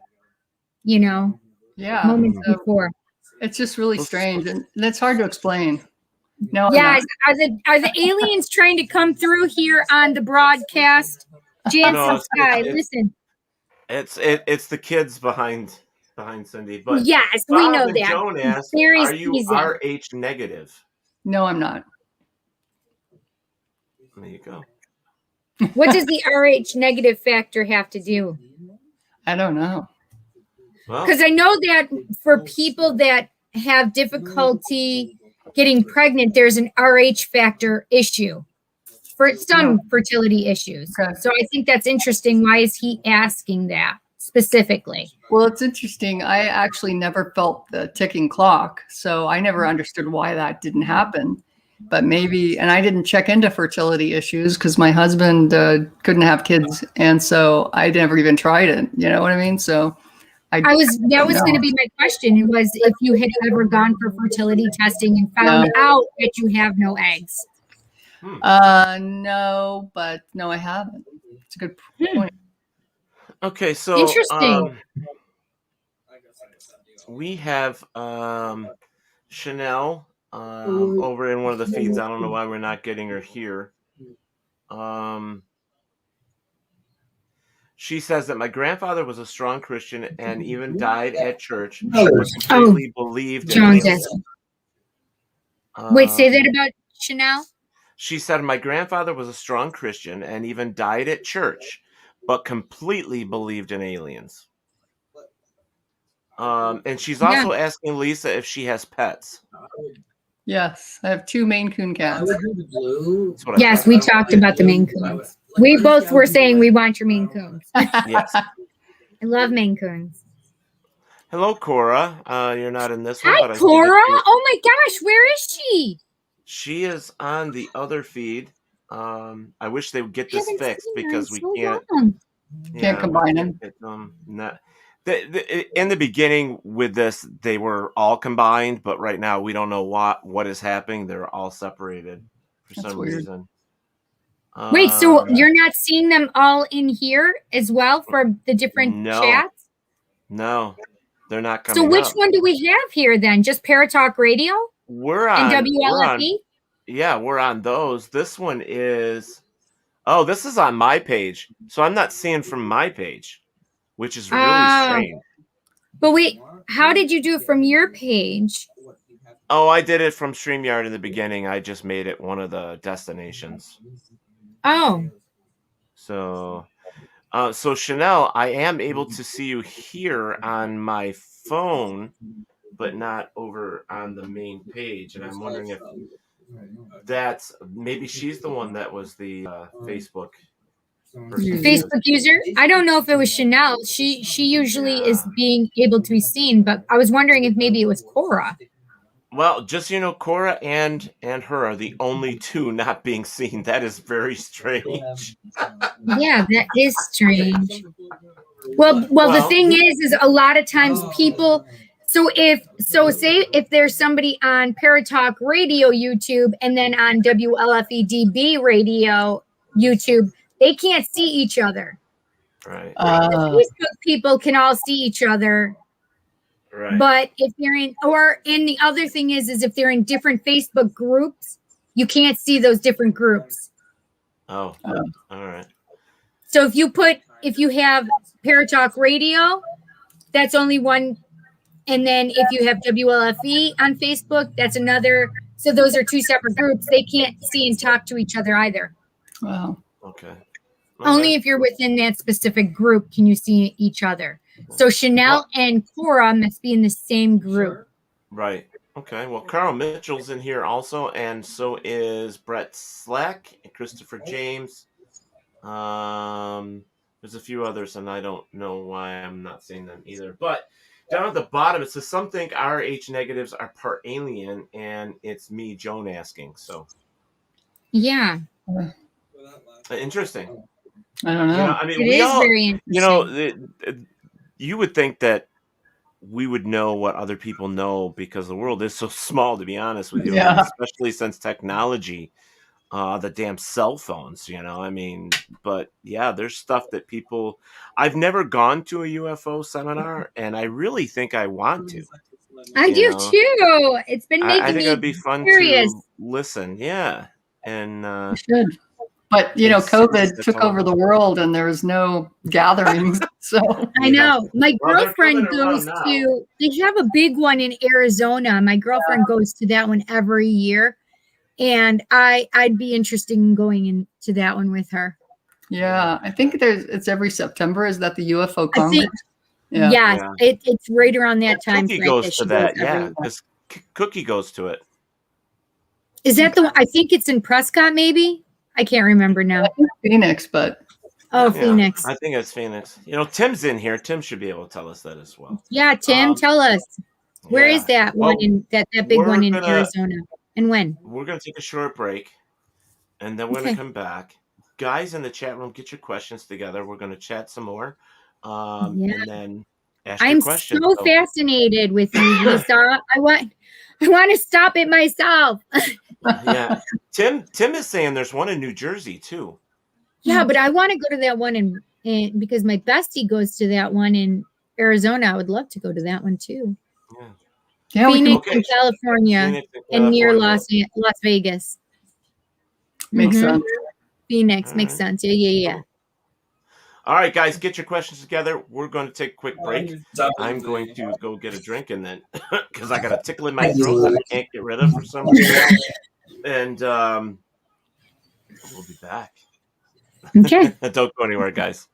moments before. It's just really strange, and it's hard to explain. No. Yeah, are the aliens trying to come through here on the broadcast? Jansen Sky, listen. It's the kids behind Cindy. But yes, Bob we know and that. Joan asked, are you RH negative? No, I'm not. There you go. What does the RH negative factor have to do? I don't know. Because I know that for people that have difficulty getting pregnant, there's an RH factor issue for some fertility issues. Okay. So I think that's interesting. Why is he asking that specifically? Well, it's interesting. I actually never felt the ticking clock, so I never understood why that didn't happen. But maybe, and I didn't check into fertility issues because my husband couldn't have kids, and so I never even tried it. You know what I mean? So that was going to be my question, was if you had ever gone for fertility testing and found out that you have no eggs. No, I haven't. It's a good point. Okay, so interesting. We have Chanel over in one of the feeds. I don't know why we're not getting her here. She says that my grandfather was a strong Christian and even died at church. Completely believed in it. Wait, say that about Chanel? She said my grandfather was a strong Christian and even died at church, but completely believed in aliens. And she's also asking Lisa if she has pets. Yes, I have 2 Maine Coon cats. Yes, we talked about the Maine Coons. We both were saying we want your Maine Coons. Yes. I love Maine Coons. Hello, Cora. You're not in this one. Hi, Cora. Oh my gosh, where is she? She is on the other feed. I wish they would get this fixed because we can't. Can't combine them. In the beginning with this, they were all combined, but right now we don't know what is happening. They're all separated for some reason. Wait, so you're not seeing them all in here as well for the different chats? No, they're not coming. So which one do we have here then? Just Paratalk Radio? We're on WLFE? We're on those. This one is this is on my page. So I'm not seeing from my page, which is really strange. But wait, how did you do it from your page? Oh, I did it from StreamYard in the beginning. I just made it one of the destinations. Oh. So Chanel, I am able to see you here on my phone, but not over on the main page. And I'm wondering if that's maybe she's the one that was the Facebook person. Facebook user. I don't know if it was Chanel. She usually is being able to be seen, but I was wondering if maybe it was Cora. Well, just so you know, Cora and her are the only two not being seen. That is very strange. Yeah, that is strange. Well, the thing is a lot of times people. So say if there's somebody on Paratalk Radio YouTube and then on WLFE-DB Radio YouTube, they can't see each other. Right. The Facebook people can all see each other. Right. But if you're and the other thing is if they're in different Facebook groups, you can't see those different groups. Oh, all right. So if you have Paratalk Radio, that's only one. And then if you have WLFE on Facebook, that's another. So those are two separate groups. They can't see and talk to each other either. Wow. Okay. Only if you're within that specific group can you see each other. So Chanel and Cora must be in the same group. Right. Okay. Well, Carl Mitchell's in here also, and so is Brett Slack and Christopher James. There's a few others, and I don't know why I'm not seeing them either. But down at the bottom, it says some think RH negatives are part alien, and it's me, Joan, asking. So. Yeah. Interesting. I don't know. I mean, it is very interesting. You would think that we would know what other people know because the world is so small, to be honest with you. Yeah. Especially since technology, the damn cell phones, I mean, but yeah, there's stuff that people, I've never gone to a UFO seminar and I really think I want to. I do too. It's been making I think me it'd be fun curious. to listen. Yeah. And, should. But COVID took over the world, and there was no gatherings. So I know my girlfriend goes to. They have a big one in Arizona. My girlfriend goes to that one every year, and I'd be interested in going into that one with her. Yeah, I think it's every September. Is that the UFO conference? Yeah. It's right around that time. Cookie goes to that, yeah, because Cookie goes to it. Is that the one? I think it's in Prescott, maybe. I can't remember now. Phoenix, but Phoenix. I think it's Phoenix. Tim's in here. Tim should be able to tell us that as well. Yeah, Tim, tell us. Where is that one in that big one in Arizona? And when? We're gonna take a short break, and then we're gonna come back. Guys in the chat room, get your questions together. We're gonna chat some more. And then ask your questions. I'm so fascinated with you, Lisa. I want to stop it myself. Yeah, Tim is saying there's one in New Jersey too. Yeah, but I want to go to that one in because my bestie goes to that one in Arizona. I would love to go to that one too. Yeah, Phoenix in California and near Las Vegas. Makes sense. Phoenix makes sense. Yeah. All right, guys, get your questions together. We're going to take a quick break. I'm going to go get a drink, and then because I got a tickle in my throat that I can't get rid of for some reason. And we'll be back. Okay. Don't go anywhere, guys.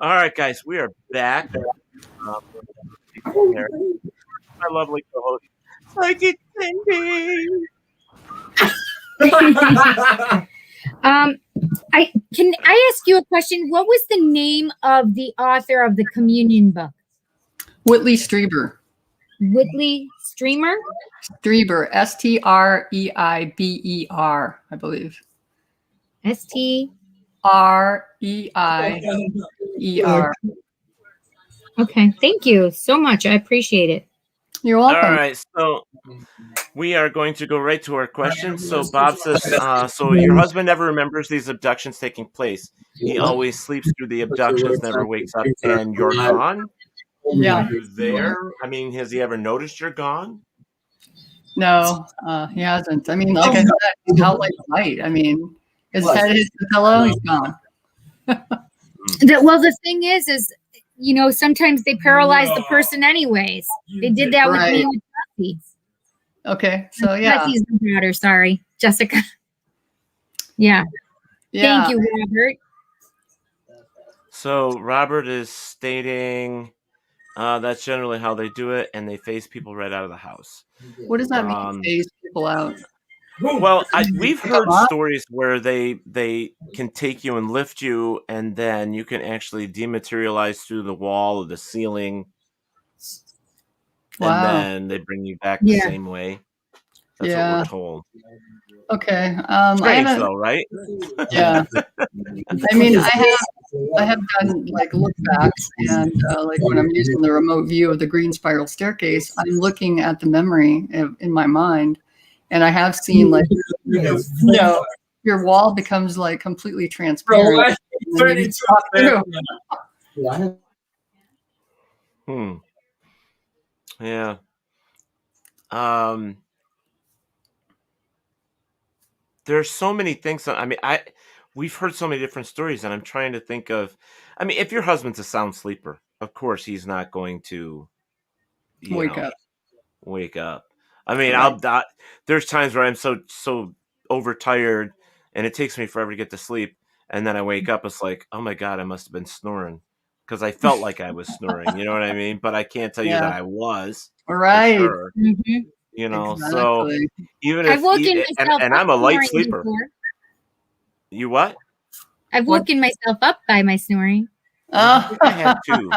All right, guys, we are back. My lovely co-host, Psychic Cindy. Can I ask you a question? What was the name of the author of the communion book? Whitley Strieber. Whitley Streamer? Strieber, Streiber, I believe. Streier. Okay, thank you so much. I appreciate it. You're welcome. All right, so we are going to go right to our questions. So Bob says, so your husband never remembers these abductions taking place. He always sleeps through the abductions, never wakes up, and you're gone? Yeah. Are you there? I mean, has he ever noticed you're gone? No, he hasn't. I mean, like I said, he's out like light. I mean, his head hits the pillow, he's gone. Well, the thing is, sometimes they paralyze the person anyways. They did that with me with Jessie. Okay, so yeah. Jessie's the daughter, sorry. Jessica. Yeah. Thank you, Robert. So Robert is stating that's generally how they do it, and they phase people right out of the house. What does that mean, phase people out? Well, we've heard stories where they can take you and lift you, and then you can actually dematerialize through the wall or the ceiling. Wow. And then they bring you back the same way. That's what we're told. Okay. Strange though, right? Yeah. I mean, I have done like look backs, and like when I'm using the remote view of the green spiral staircase, I'm looking at the memory in my mind, and I have seen like your wall becomes like completely transparent. Yeah. There's so many things. I mean, we've heard so many different stories, and I'm trying to think of. I mean, if your husband's a sound sleeper, of course he's not going to wake up. I mean, there's times where I'm so overtired, and it takes me forever to get to sleep, and then I wake up. It's like, oh my god, I must have been snoring because I felt like I was snoring. You know what I mean? But I can't tell you that I was. Right. Sure. So even if and I'm a light sleeper. Before. You what? I've woken myself up by my snoring. Oh, I have too.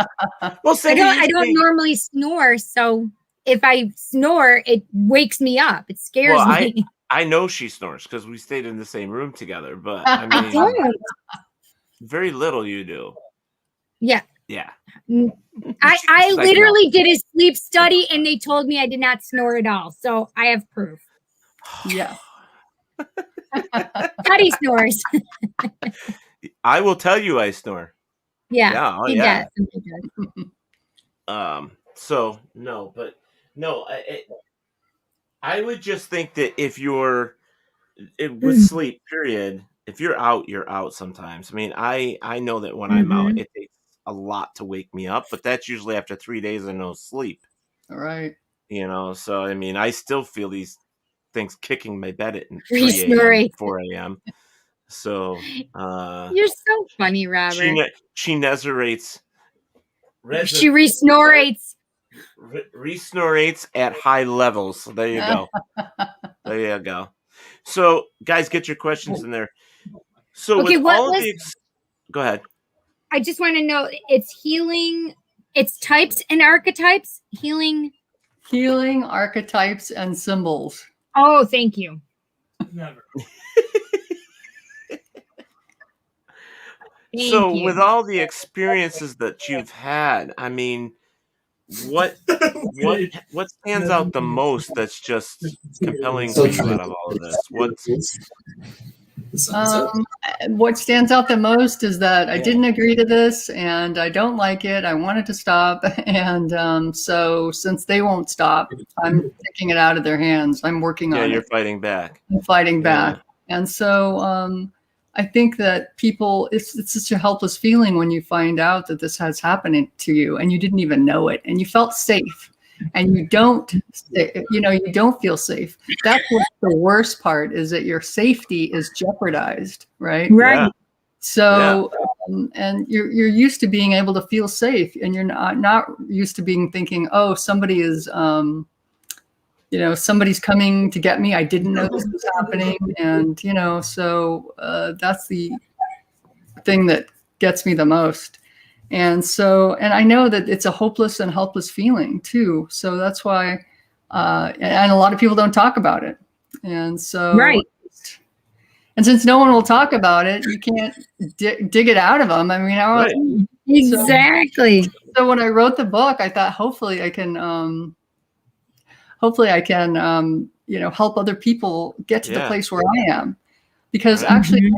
Well, I don't normally snore, so if I snore, it wakes me up. It scares me. I know she snores because we stayed in the same room together, but I mean, very little you do. Yeah. Yeah. I literally did a sleep study, and they told me I did not snore at all. So I have proof. Yeah. Patty snores. I will tell you I snore. Yeah. He does. So no, but no, I would just think that if you're with sleep, period, if you're out sometimes. I mean, I know that when I'm out, it takes a lot to wake me up, but that's usually after 3 days of no sleep. All right. So I mean, I still feel these things kicking my bed at 3 a.m., 4 a.m. So you're so funny, Robert. She neserates. She resnorates. Resnorates at high levels. So there you go. There you go. So guys, get your questions in there. So okay, go ahead. I just want to know, it's healing, it's types and archetypes, healing, archetypes and symbols. Oh, thank you. Never. With all the experiences that you've had, I mean, what stands out the most that's just compelling for you out of all of this? What stands out the most is that I didn't agree to this, and I don't like it. I wanted to stop, and so since they won't stop, I'm taking it out of their hands. I'm working on it. Yeah, you're fighting back. I'm fighting back, and so I think that people, it's such a helpless feeling when you find out that this has happened to you, and you didn't even know it, and you felt safe. And you don't feel safe. That's what the worst part is, that your safety is jeopardized, right? Right. So And you're used to being able to feel safe, and you're not used to thinking, oh, somebody is, somebody's coming to get me. I didn't know this was happening. And, so that's the thing that gets me the most. And I know that it's a hopeless and helpless feeling too. So that's why, and a lot of people don't talk about it. And so, right. And since no one will talk about it, you can't dig it out of them. I mean, Right. Exactly. So when I wrote the book, I thought hopefully I can, help other people get to the place where I am. Because actually,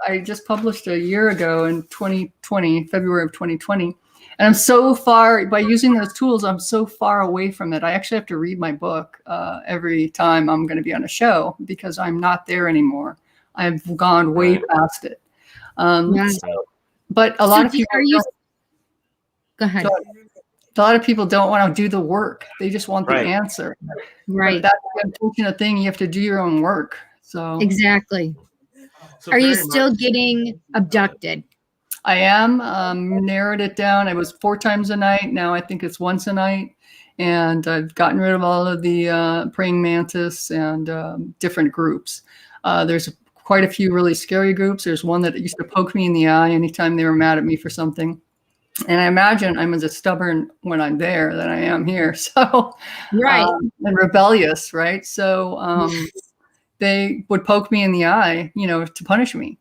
I just published a year ago in 2020, February of 2020. And I'm so far, by using those tools, I'm so far away from it. I actually have to read my book every time I'm going to be on a show because I'm not there anymore. I've gone way past it. But a lot of people... Go ahead. A lot of people don't want to do the work. They just want the answer. Right. But that's the unfortunate thing. You have to do your own work. So exactly. So are you still getting abducted? I am. Narrowed it down. It was 4 times a night. Now I think it's once a night. And I've gotten rid of all of the praying mantis and different groups. There's quite a few really scary groups. There's one that used to poke me in the eye anytime they were mad at me for something. And I imagine I'm as stubborn when I'm there than I am here. So, and rebellious, right? So they would poke me in the eye, to punish me.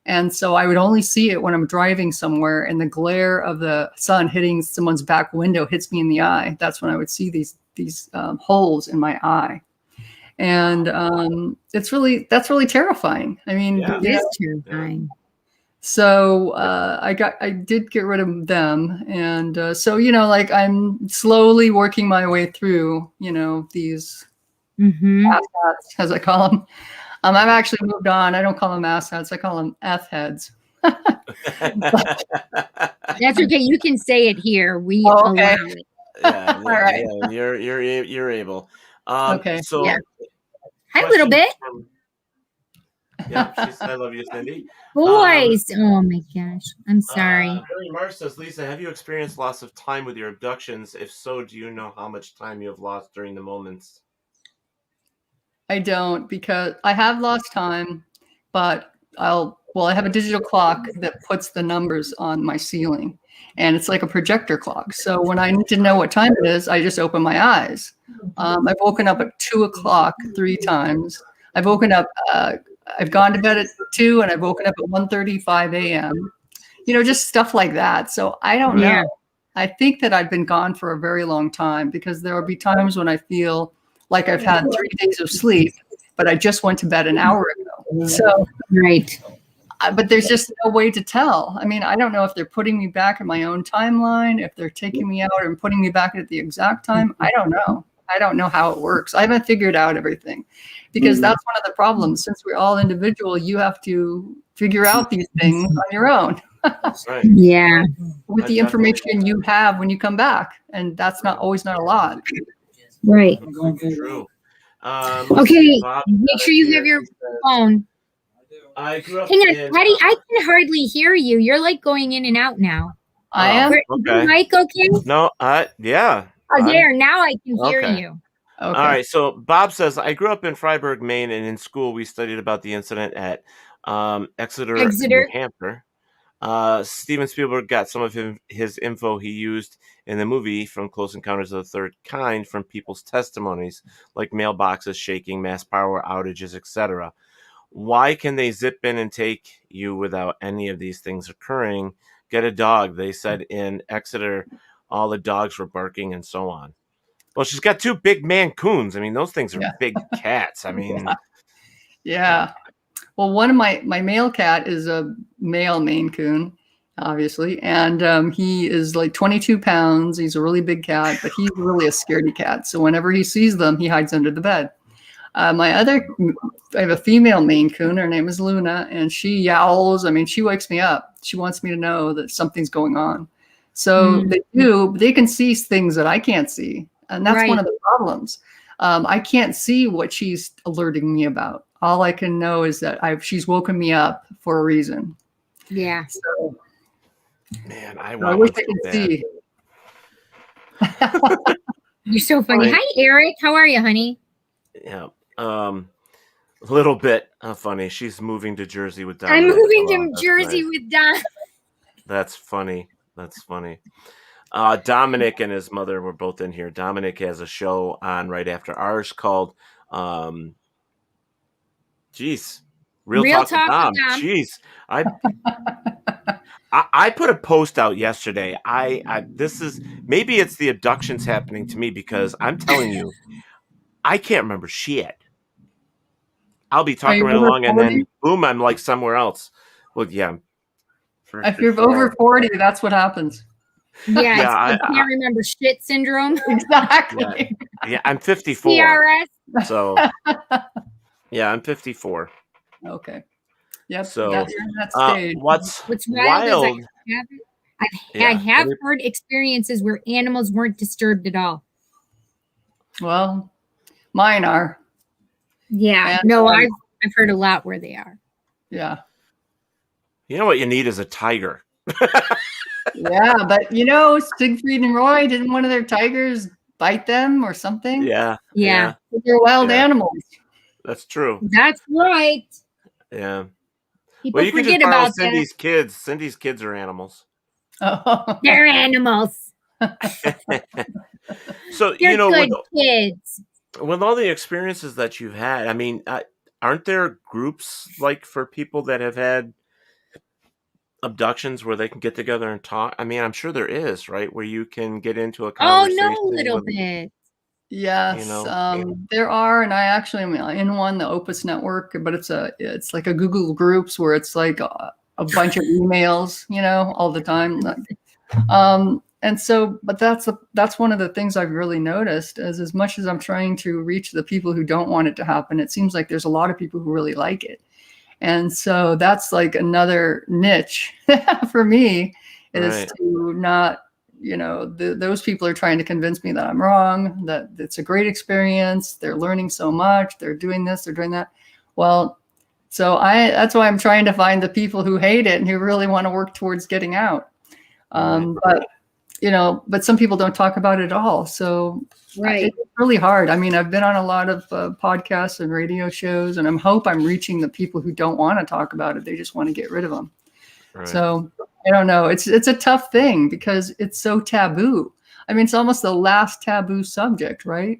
And so I would only see it when I'm driving somewhere and the glare of the sun hitting someone's back window hits me in the eye. That's when I would see these holes in my eye. And that's really terrifying. I mean, it is terrifying. So I did get rid of them. And so, I'm slowly working my way through, these asshats, as I call them. I've actually moved on. I don't call them asshats. I call them F-heads. That's okay. You can say it here. We allow it. Yeah, all right. Yeah, you're able. Okay. So, hi, little bit. Yeah, she said, I love you, Cindy. Boys. Oh my gosh. I'm sorry. Barry Marsh says, Lisa, have you experienced loss of time with your abductions? If so, do you know how much time you have lost during the moments? I don't, because I have lost time, but I have a digital clock that puts the numbers on my ceiling, and it's like a projector clock. So when I need to know what time it is, I just open my eyes. I've woken up at 2:00 3 times. I've woken up, I've gone to bed at 2 and I've woken up at 1:35 a.m. Just stuff like that. So I don't know. I think that I've been gone for a very long time because there will be times when I feel like I've had 3 days of sleep, but I just went to bed an hour ago. So, but there's just no way to tell. I mean, I don't know if they're putting me back in my own timeline, if they're taking me out and putting me back at the exact time. I don't know. I don't know how it works. I haven't figured out everything because that's one of the problems. Since we're all individual, you have to figure out these things on your own. Right. Yeah. With the information you have when you come back. And that's not a lot. Right. True. Okay. Make sure you have your phone. I grew up Hang on, Patty, I can hardly hear you. You're like going in and out now. I am? Okay. Is the mic okay? No, yeah. There, now I can hear you. Okay. All right. So Bob says, I grew up in Freiburg, Maine, and in school we studied about the incident at Exeter, New Hampshire. Steven Spielberg got some of his info he used in the movie from Close Encounters of the Third Kind from people's testimonies, like mailboxes shaking, mass power outages, etc. Why can they zip in and take you without any of these things occurring? Get a dog. They said in Exeter, all the dogs were barking and so on. Well, she's got 2 big Maine Coons. I mean, those things are big cats. I mean, yeah. Well, one of my male cat is a male Maine Coon, obviously, and he is like 22 pounds. He's a really big cat, but he's really a scaredy cat. So whenever he sees them, he hides under the bed. I have a female Maine Coon. Her name is Luna, and she yowls. I mean, she wakes me up. She wants me to know that something's going on. So they can see things that I can't see. And that's one of the problems. I can't see what she's alerting me about. All I can know is that she's woken me up for a reason. Yeah. So Man, I I want wish one I could so see. You're so funny. Right. Hi, Eric. How are you, honey? Yeah. A little bit funny. She's moving to Jersey with I'm Dominic. moving Oh, to that's Jersey nice. with Don. That's funny. That's funny. Dominic and his mother were both in here. Dominic has a show on right after ours called Real Talk with Dom. Jeez. I put a post out yesterday. This is maybe it's the abductions happening to me because I'm telling you, I can't remember shit. I'll be Are talking you right over along, and 40? then boom, I'm like somewhere else. Well, yeah. If you're over 40, that's what happens. Yeah, Yeah, I can't remember shit syndrome. Exactly. Yeah, I'm 54. CRS. So, yeah, I'm 54. Okay. Yep. So, That's in that stage. what's wild wild? I have heard experiences where animals weren't disturbed at all. Well, mine are. Yeah. And, No, I've heard a lot where they are. Yeah. You know what you need is a tiger. Yeah, but Siegfried and Roy, didn't one of their tigers bite them or something? Yeah. They're wild animals. That's true. That's right. Yeah. People you can forget just borrow about Cindy's kids. Cindy's kids are animals. Oh. They're animals. So They're good kids. With all the experiences that you've had, I mean, aren't there groups like for people that have had abductions where they can get together and talk? I mean, I'm sure there is, right? Where you can get into a conversation. Oh, no, little bit. Yes, there are, and I actually am in one, the Opus Network, but it's like a Google Groups where it's like a bunch of emails, all the time. And so, but that's one of the things I've really noticed is as much as I'm trying to reach the people who don't want it to happen, it seems like there's a lot of people who really like it. And so that's like another niche for me is to not, those people are trying to convince me that I'm wrong, that it's a great experience. They're learning so much. They're doing this, they're doing that. Well, so that's why I'm trying to find the people who hate it and who really want to work towards getting out. But some people don't talk about it at all. So it's really hard. I mean, I've been on a lot of podcasts and radio shows, and I'm reaching the people who don't want to talk about it. They just want to get rid of them. Right. So I don't know. It's a tough thing because it's so taboo. I mean, it's almost the last taboo subject, right?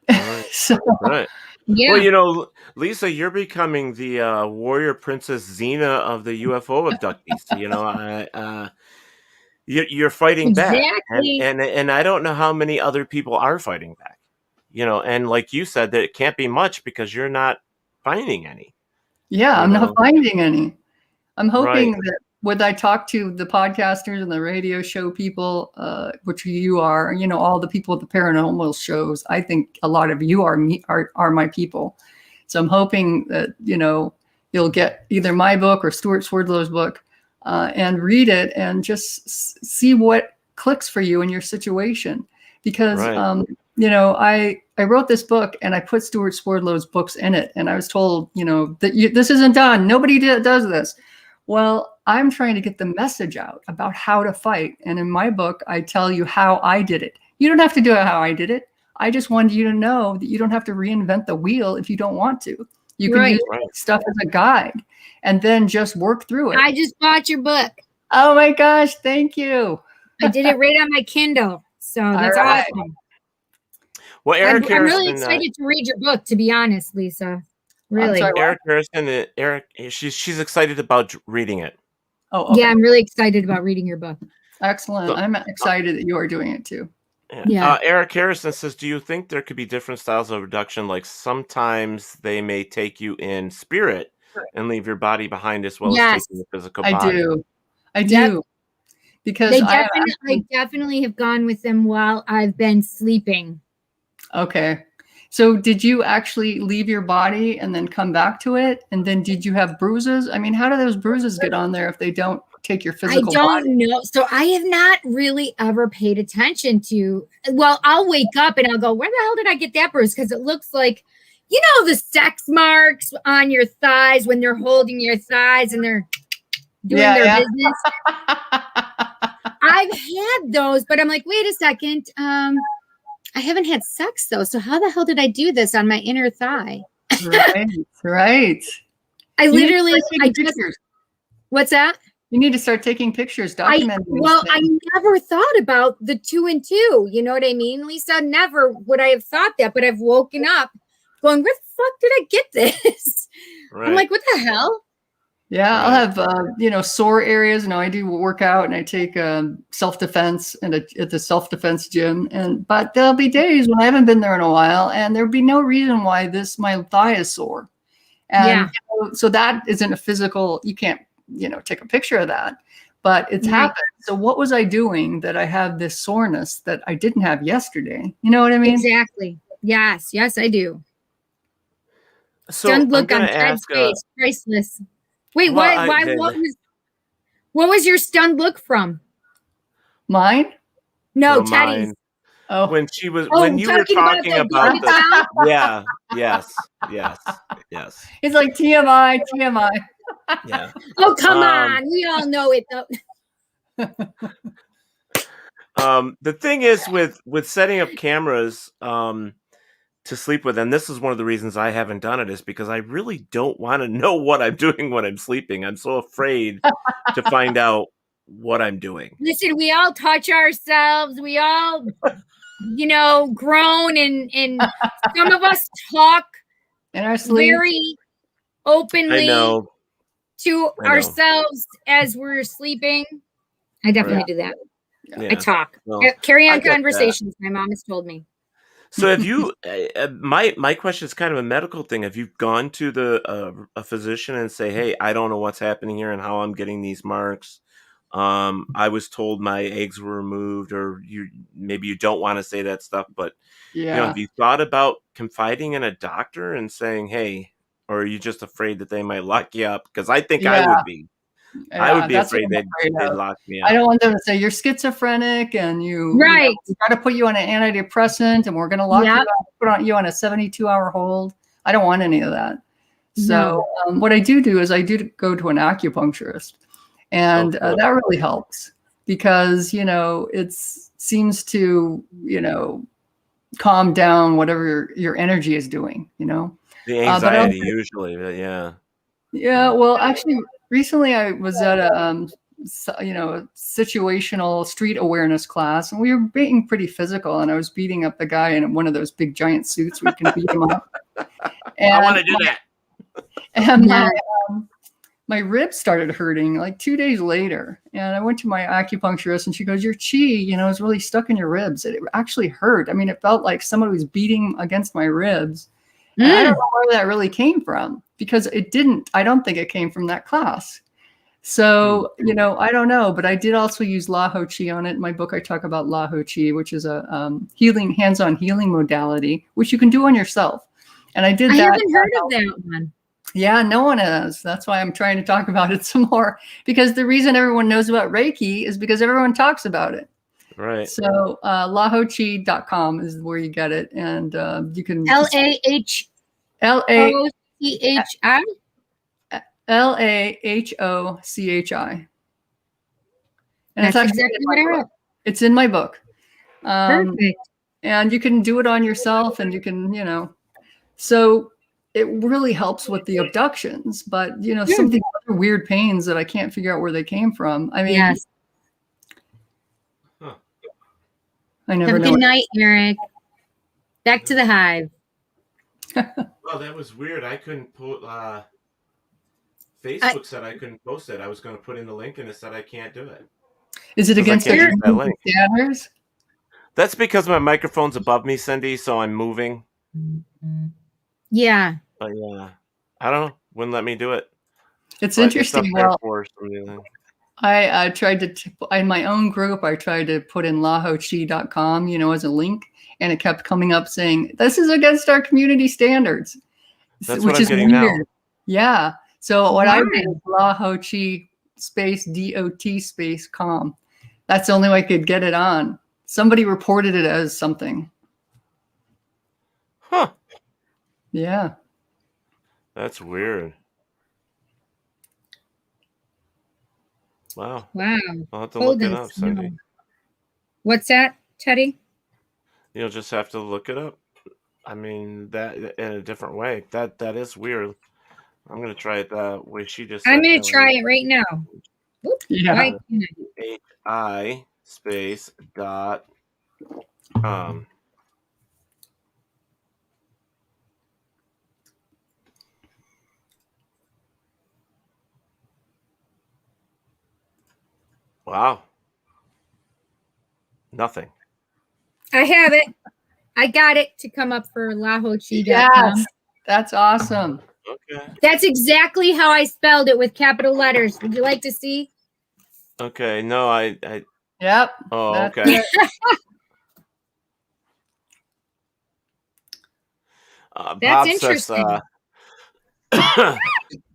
Right. Yeah. Well, Lisa, you're becoming the warrior princess Xena of the UFO abductees. You're fighting back, and I don't know how many other people are fighting back. And like you said, that it can't be much because you're not finding any. Yeah, I'm not finding any. I'm hoping that when I talk to the podcasters and the radio show people, which you are, all the people at the paranormal shows, I think a lot of you are my people. So I'm hoping that, you'll get either my book or Stuart Swerdlow's book and read it and just see what clicks for you in your situation. Because, I wrote this book and I put Stuart Swerdlow's books in it. And I was told, that this isn't done. Nobody does this. Well, I'm trying to get the message out about how to fight. And in my book, I tell you how I did it. You don't have to do it how I did it. I just wanted you to know that you don't have to reinvent the wheel if you don't want to. You can use stuff as a guide and then just work through it. I just bought your book. Oh my gosh, thank you. I did it right on my Kindle. So that's awesome. Well, Eric I'm really excited to read your book, to be honest, Lisa. Really. Eric Harrison, she's excited about reading it. Oh, okay. Yeah, I'm really excited about reading your book. Excellent. So, I'm excited that you are doing it too. Yeah. Eric Harrison says, do you think there could be different styles of abduction? Like sometimes they may take you in spirit and leave your body behind as well as taking the physical body. I do. Yep. Because I definitely have gone with them while I've been sleeping. Okay. So did you actually leave your body and then come back to it? And then did you have bruises? I mean, how do those bruises get on there if they don't take your physical body? I don't know. So I have not really ever paid attention to, well, I'll wake up and I'll go, where the hell did I get that bruise? Because it looks like, the sex marks on your thighs when they're holding your thighs and they're doing their business. I've had those, but I'm like, wait a second. I haven't had sex though. So how the hell did I do this on my inner thigh? Right. I literally, pictures. What's that? You need to start taking pictures, documenting. I never thought about the 2 and 2. You know what I mean, Lisa? Never would I have thought that, but I've woken up going, where the fuck did I get this? Right. I'm like, what the hell? Yeah, I'll have, sore areas. I do work out and I take self-defense at the self-defense gym. But there'll be days when I haven't been there in a while and there'll be no reason why my thigh is sore. And so that isn't a physical, you can't, take a picture of that, but it's happened. So what was I doing that I have this soreness that I didn't have yesterday? You know what I mean? Exactly. Yes, I do. So stunned look on Ted's face, priceless. Wait, what was your stunned look from? Mine? No, Teddy's. Oh, when you were talking about the yes. It's like TMI. Yeah. Oh, come on. We all know it though. The thing is with setting up cameras to sleep with, and this is one of the reasons I haven't done it, is because I really don't want to know what I'm doing when I'm sleeping. I'm so afraid to find out what I'm doing. Listen, we all touch ourselves. We all, groan and some of us talk in our sleep very openly to ourselves as we're sleeping. I definitely do that. Yeah. I talk. Well, carry on conversations. My mom has told me. So have you, my question is kind of a medical thing. Have you gone to a physician and say, hey, I don't know what's happening here and how I'm getting these marks. I was told my eggs were removed, or maybe you don't want to say that stuff, but have you thought about confiding in a doctor and saying, hey, or are you just afraid that they might lock you up? Because I think I would be. Yeah, I would be afraid they'd lock me up. I don't want them to say you're schizophrenic and we got to put you on an antidepressant and we're going to lock you up, put you on a 72-hour hold. I don't want any of that. So what I do is I do go to an acupuncturist, and that really helps because, it seems to, calm down whatever your energy is doing, The anxiety usually, yeah. Yeah, well, actually, recently I was at a situational street awareness class, and we were being pretty physical, and I was beating up the guy in one of those big giant suits where you can beat him up. And, I want to do that. And my ribs started hurting like 2 days later, and I went to my acupuncturist, and she goes, your chi, is really stuck in your ribs. It actually hurt. I mean, it felt like somebody was beating against my ribs. And I don't know where that really came from, because I don't think it came from that class. So, I don't know, but I did also use La Ho Chi on it. In my book, I talk about La Ho Chi, which is a hands-on healing modality, which you can do on yourself. And I did that. I haven't heard of that one. Yeah, no one has. That's why I'm trying to talk about it some more, because the reason everyone knows about Reiki is because everyone talks about it. Right. So lahochi.com is where you get it. And you can LAHOCHI? LAHOCHI. And that's exactly what I wrote. It's in my book. Perfect. And you can do it on yourself, and you can, so it really helps with the abductions, but some of the other weird pains that I can't figure out where they came from. I mean, I never know. Good night, Eric. Back to the hive. Well, that was weird. I couldn't put Facebook said I couldn't post it. I was going to put in the link, and it said I can't do it. Is it against your standards? That's because my microphone's above me, Cindy, so I'm moving. Yeah. But yeah, I don't know. Wouldn't let me do it. It's interesting. Well, I tried to, in my own group, I tried to put in lahochi.com, as a link, and it kept coming up saying, this is against our community standards. That's which is weird. Now. Yeah. So what I did is lahochi space DOT space com. That's the only way I could get it on. Somebody reported it as something. Huh. Yeah. That's weird. Wow. Wow. I'll have to look it up, Snow. Cindy. What's that, Teddy? You'll just have to look it up. I mean, that in a different way. That is weird. I'm gonna try it that way she just said. I'm going to try it right now. Whoop, Yeah. why can't HI space dot Wow. Nothing. I have it. I got it to come up for lahochi.com. Yes, that's awesome. Okay. That's exactly how I spelled it with capital letters. Would you like to see? Okay. No, I Yep. Oh, that's okay. it. That's Bob interesting. says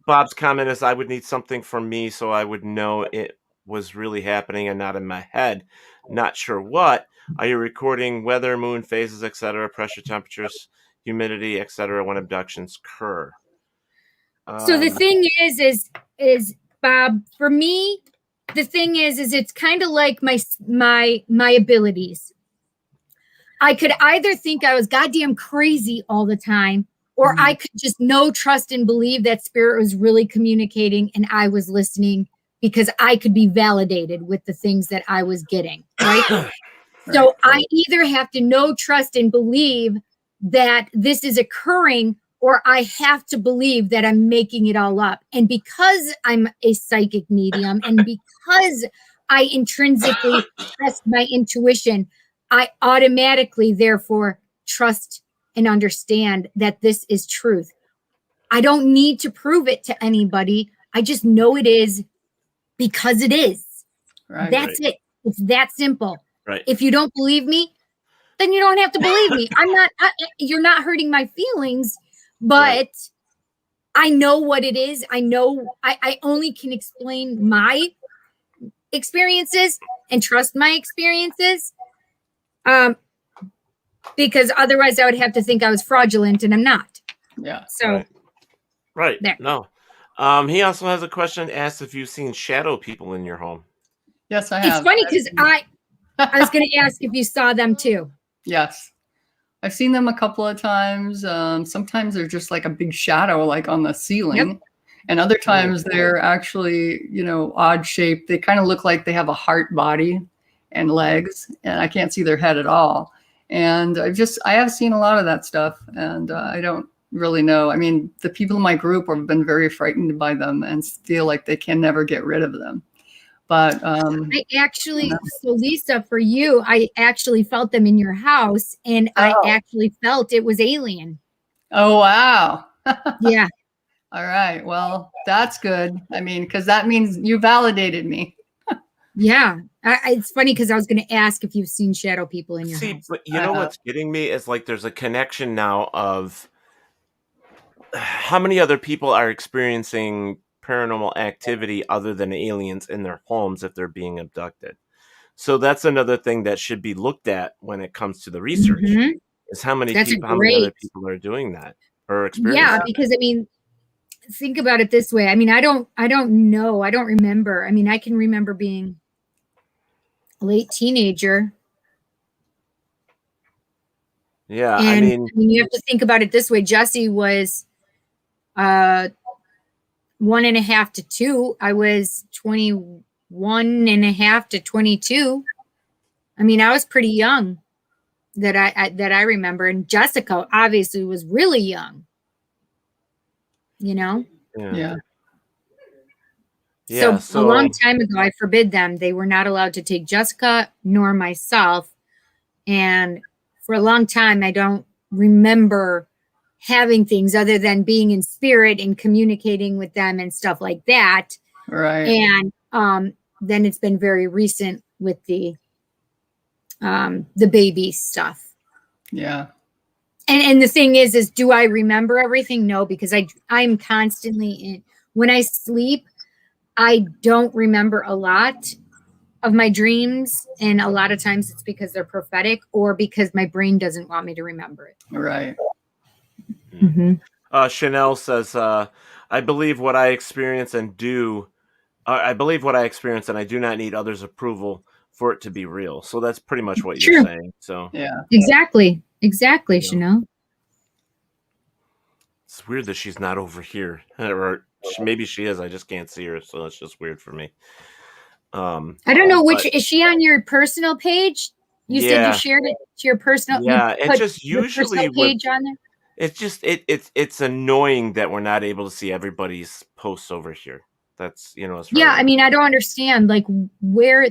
Bob's comment is I would need something from me so I would know it was really happening and not in my head. Not sure what. Are you recording weather, moon phases, etc., pressure, temperatures, humidity, etc., when abductions occur? So the thing is Bob, for me, the thing is it's kind of like my abilities. I could either think I was goddamn crazy all the time, or I could just know, trust, and believe that spirit was really communicating and I was listening because I could be validated with the things that I was getting, right? So I either have to know, trust, and believe that this is occurring, or I have to believe that I'm making it all up. And because I'm a psychic medium and because I intrinsically trust my intuition, I automatically, therefore, trust and understand that this is truth. I don't need to prove it to anybody. I just know it is because it is. That's it. It's that simple. Right. If you don't believe me, then you don't have to believe me. You're not hurting my feelings, but I know what it is. I know I only can explain my experiences and trust my experiences. Because otherwise I would have to think I was fraudulent and I'm not. Yeah. So Right. There. No. He also has a question, asks if you've seen shadow people in your home. Yes, I have. It's funny because I was going to ask if you saw them too. Yes. I've seen them a couple of times. Sometimes they're just like a big shadow, like on the ceiling. Yep. And other times they're actually, odd shaped. They kind of look like they have a heart body and legs, and I can't see their head at all. And I have seen a lot of that stuff, and I don't really know. I mean, the people in my group have been very frightened by them and feel like they can never get rid of them. But I actually, so Lisa, for you, I actually felt them in your house, and I actually felt it was alien. Oh, wow. Yeah. All right. Well, that's good. I mean, because that means you validated me. Yeah. It's funny because I was going to ask if you've seen shadow people in your house. But you know what's getting me is like there's a connection now of how many other people are experiencing paranormal activity other than aliens in their homes if they're being abducted. So that's another thing that should be looked at when it comes to the research is how many other people are doing that or experiencing. Yeah, because I mean, think about it this way. I mean, I don't know. I don't remember. I mean, I can remember being a late teenager. Yeah, and, I mean, you have to think about it this way. Jesse was 1.5 to 2. I was 21.5 to 22. I mean, I was pretty young that I remember. And Jessica obviously was really young, Yeah. So a long time ago, I forbid them. They were not allowed to take Jessica nor myself. And for a long time, I don't remember having things other than being in spirit and communicating with them and stuff like that. Right. And then it's been very recent with the baby stuff. Yeah. And the thing is do I remember everything? No, because I'm constantly when I sleep, I don't remember a lot of my dreams. And a lot of times it's because they're prophetic or because my brain doesn't want me to remember it. Right. Mm-hmm. Chanel says, I believe what I experience and do I believe what I experienced, and I do not need others' approval for it to be real. So that's pretty much what you're saying. So yeah, exactly, Chanel. It's weird that she's not over here, or maybe she is. I just can't see her, so that's just weird for me. I don't know which is she on your personal page? You said you shared it to your personal. Yeah, it's just usually page on there. It's just it's annoying that we're not able to see everybody's posts over here. That's I mean, I don't understand like where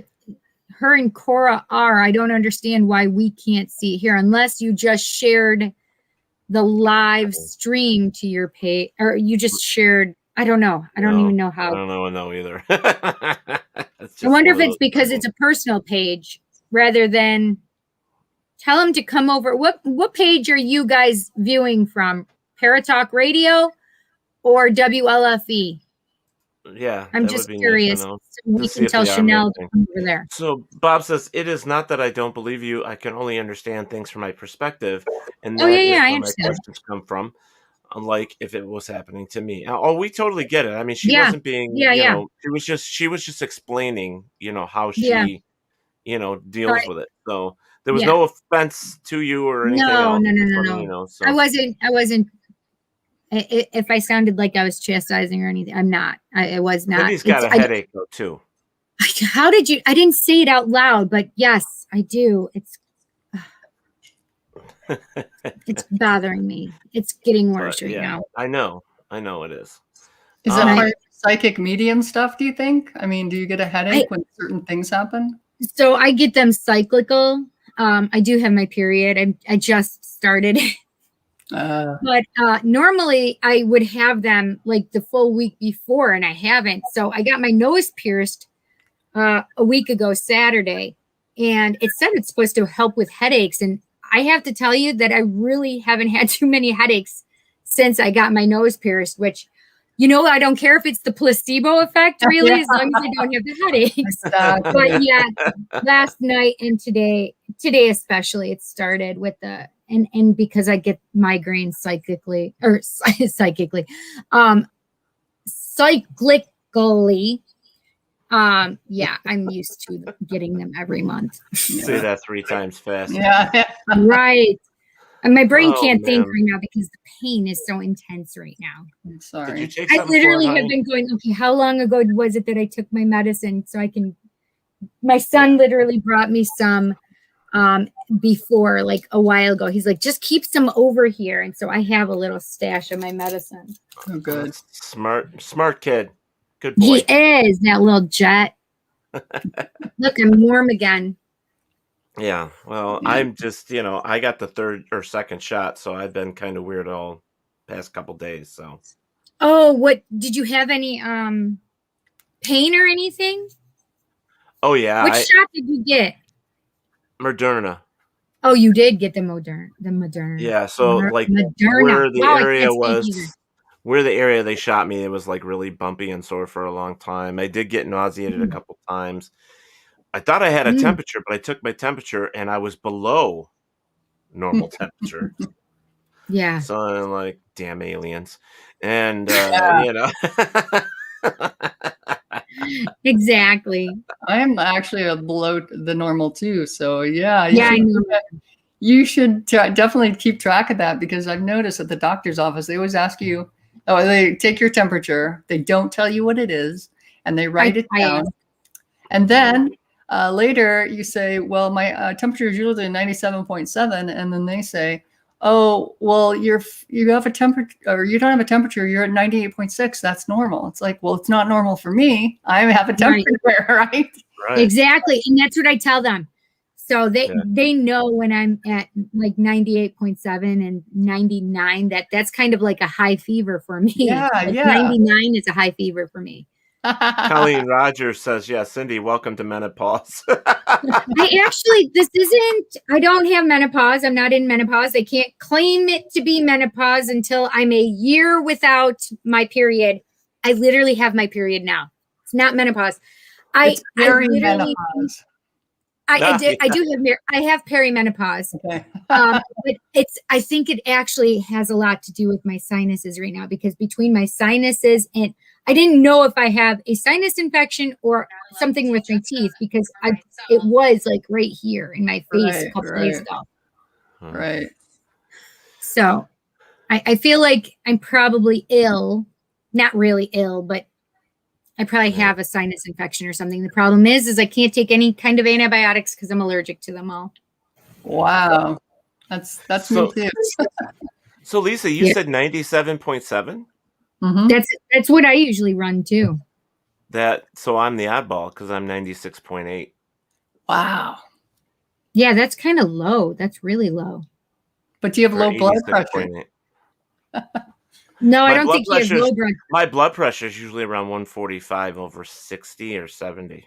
her and Cora are. I don't understand why we can't see it here unless you just shared the live stream to your page, or you just shared. I don't know. I don't even know how. I don't know either. I wonder if it's because it's a personal page rather than tell them to come over. What page are you guys viewing from? Paratalk Radio or WLFE? Yeah, I'm just curious. So we can tell Chanel to come over there. So Bob says, it is not that I don't believe you. I can only understand things from my perspective. And that is where my questions come from. Unlike if it was happening to me. Oh, we totally get it. I mean, she wasn't being, she was just explaining, how she, deals with it. So there was no offense to you or anything else. No. So. I wasn't. If I sounded like I was chastising or anything, I'm not. I was not. He's got a headache though too. How did you? I didn't say it out loud, but yes, I do. It's bothering me. It's getting worse now. I know it is. Is that part of psychic medium stuff? Do you think? I mean, do you get a headache when certain things happen? So I get them cyclical. I do have my period. I just started. But normally I would have them like the full week before, and I haven't. So I got my nose pierced a week ago Saturday, and it said it's supposed to help with headaches. And I have to tell you that I really haven't had too many headaches since I got my nose pierced, which, I don't care if it's the placebo effect, really, as long as I don't have the headaches. But yeah, last night and today especially, it started with and because I get migraines cyclically. I'm used to getting them every month. Say that 3 times fast. Yeah. Right. And my brain can't think right now because the pain is so intense right now. I'm sorry. I literally have been going, okay, how long ago was it that I took my medicine so I can, my son literally brought me some before, like a while ago. He's like, just keep some over here. And so I have a little stash of my medicine. Oh, good. Smart kid. Good boy. He is, that little jet. Look, I'm warm again. Yeah, well, I'm just, I got the 3rd or 2nd shot, so I've been kind of weird all past couple days, so. Oh, what, did you have any pain or anything? Oh, yeah. Which shot did you get? Moderna. Oh, you did get the Moderna. Yeah, so Moderna. Where the area they shot me, it was like really bumpy and sore for a long time. I did get nauseated a couple times. I thought I had a temperature, but I took my temperature and I was below normal temperature. Yeah. So I'm like, damn aliens. And, Exactly. I'm actually below the normal too. So yeah. You should definitely keep track of that, because I've noticed at the doctor's office, they always ask you, they take your temperature. They don't tell you what it is, and they write it down. And then later you say, well, my temperature is usually 97.7. And then they say, oh, well, you have a temperature, or you don't have a temperature. You're at 98.6. That's normal. It's like, well, it's not normal for me. I have a temperature, right? Exactly. And that's what I tell them. So they know when I'm at like 98.7 and 99, that's kind of like a high fever for me. Yeah, like 99 is a high fever for me. Colleen Rogers says, yeah, Cindy, welcome to menopause. I don't have menopause. I'm not in menopause. I can't claim it to be menopause until I'm a year without my period. I literally have my period now. It's not menopause. It's perimenopause. I have perimenopause. Okay. But I think it actually has a lot to do with my sinuses right now, because between my sinuses and I didn't know if I have a sinus infection or something with my teeth because it was like right here in my face a couple days ago. Right. So I feel like I'm probably ill, not really ill, but I probably have a sinus infection or something. The problem is I can't take any kind of antibiotics because I'm allergic to them all. Wow. That's me too. So Lisa, you said 97.7? Mm-hmm. That's what I usually run too. So I'm the oddball because I'm 96.8. Wow. Yeah, that's kind of low. That's really low. But do you have low blood pressure? No, I don't think you have low blood. My blood pressure is usually around 145 over 60 or 70.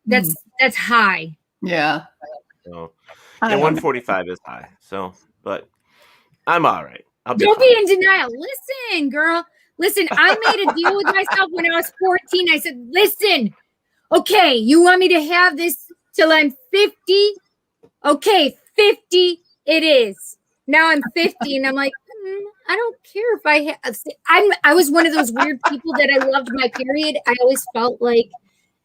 That's high. Yeah. So, 145 is high. So, but I'm all right. Don't be in denial. Listen, girl. Listen, I made a deal with myself when I was 14. I said, listen, okay, you want me to have this till I'm 50? Okay, 50 it is. Now I'm 50 and I'm like, I don't care if I have. I was one of those weird people that I loved my period. I always felt like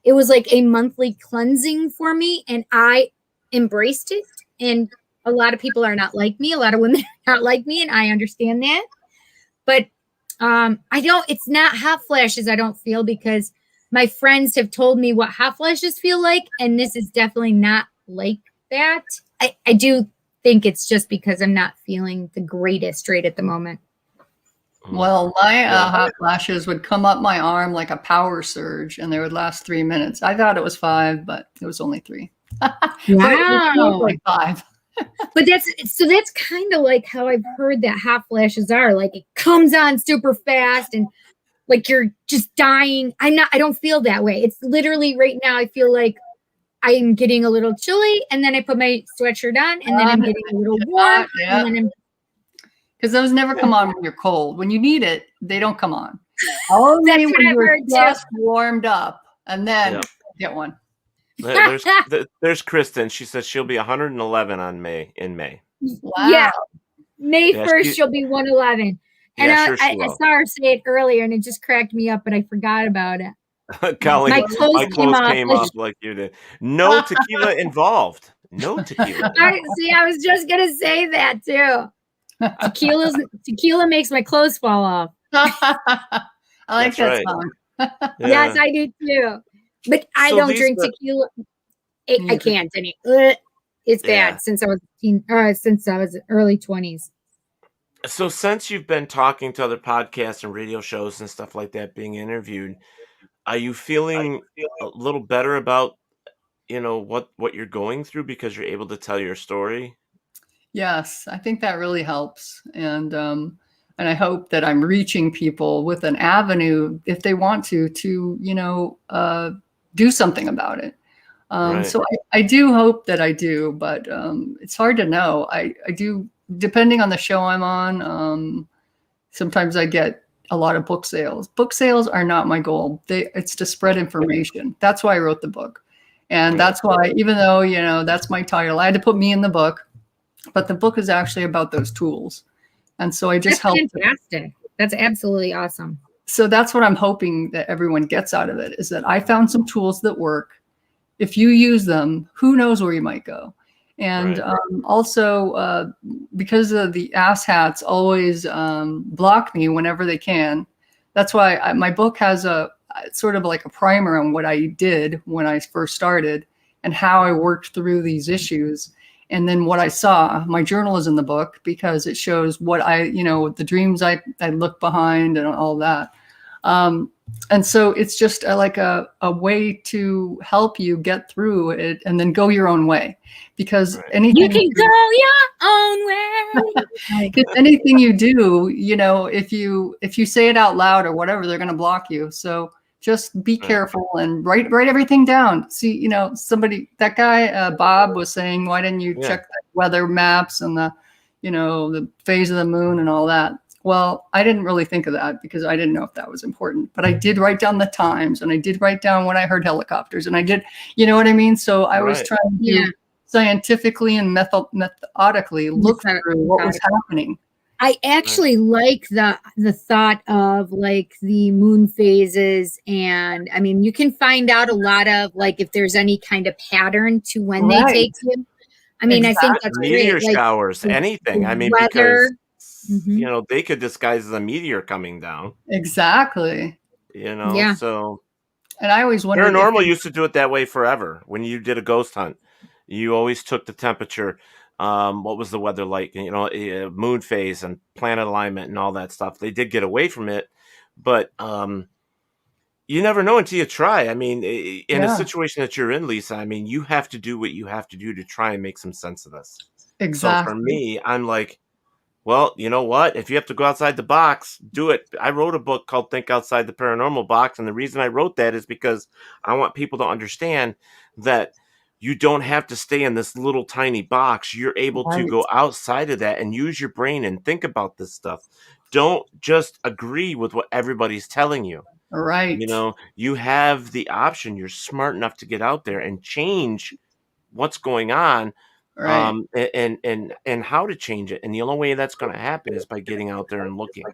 it was like a monthly cleansing for me, and I embraced it. And a lot of people are not like me. A lot of women are not like me, and I understand that. But it's not hot flashes, I don't feel, because my friends have told me what hot flashes feel like, and this is definitely not like that. I do think it's just because I'm not feeling the greatest right at the moment. Well, my hot flashes would come up my arm like a power surge, and they would last 3 minutes. I thought it was 5, but it was only 3. Wow. Like 5. But that's kind of like how I've heard that hot flashes are. Like it comes on super fast and like you're just dying. I don't feel that way. It's literally right now I feel like I'm getting a little chilly, and then I put my sweatshirt on, and then I'm getting a little warm. Because those never come on when you're cold. When you need it, they don't come on. Only when you're just warmed up, and then get one. There's Kristen. She says she'll be 111 in May. Wow. Yeah, May 1st she'll be 111. And I saw her say it earlier, and it just cracked me up, but I forgot about it. Colleen, my clothes came off like you did. No tequila involved. No tequila. I was just gonna say that too. Tequila makes my clothes fall off. I like that song. Yes, I do too. But I don't drink tequila. I can't. It's bad since I was early 20s. So since you've been talking to other podcasts and radio shows and stuff like that, being interviewed, are you feeling a little better about, what you're going through because you're able to tell your story? Yes, I think that really helps. And I hope that I'm reaching people with an avenue if they want to do something about it. So I do hope that I do, but it's hard to know. I do, depending on the show I'm on. Sometimes I get a lot of book sales. Book sales are not my goal. It's to spread information. That's why I wrote the book. And that's why, even though, that's my title, I had to put me in the book, but the book is actually about those tools. And so I just help. Fantastic. That's absolutely awesome. So that's what I'm hoping that everyone gets out of it, is that I found some tools that work. If you use them, who knows where you might go. And also, because of the asshats always block me whenever they can. That's why my book has a sort of like a primer on what I did when I first started and how I worked through these issues. And then what I saw. My journal is in the book because it shows what the dreams I look behind and all that. And so it's just like a way to help you get through it and then go your own way, because anything you can go your own way. Because anything you do, if you say it out loud or whatever, they're going to block you. So just be careful and write everything down. See, that guy, Bob, was saying, why didn't you check the weather maps and the phase of the moon and all that? Well, I didn't really think of that because I didn't know if that was important, but I did write down the times, and I did write down when I heard helicopters, and I did, you know what I mean? So I was trying to scientifically and methodically look through what was happening. I actually like the thought of like the moon phases, and I mean you can find out a lot of like if there's any kind of pattern to when they take you. I mean, I think that's meteor great. Like showers, anything. I mean, weather. because they could disguise as a meteor coming down. Exactly. Yeah. So. And I always wondered. Paranormal used to do it that way forever. When you did a ghost hunt, you always took the temperature. What was the weather like? Moon phase and planet alignment and all that stuff. They did get away from it, but you never know until you try. I mean, in a situation that you're in, Lisa, I mean, you have to do what you have to do to try and make some sense of this. Exactly. So for me, I'm like, well, you know what? If you have to go outside the box, do it. I wrote a book called Think Outside the Paranormal Box, and the reason I wrote that is because I want people to understand that you don't have to stay in this little tiny box. You're able to go outside of that and use your brain and think about this stuff. Don't just agree with what everybody's telling you. Right. You have the option. You're smart enough to get out there and change what's going on. Right. And how to change it. And the only way that's going to happen is by getting out there and looking.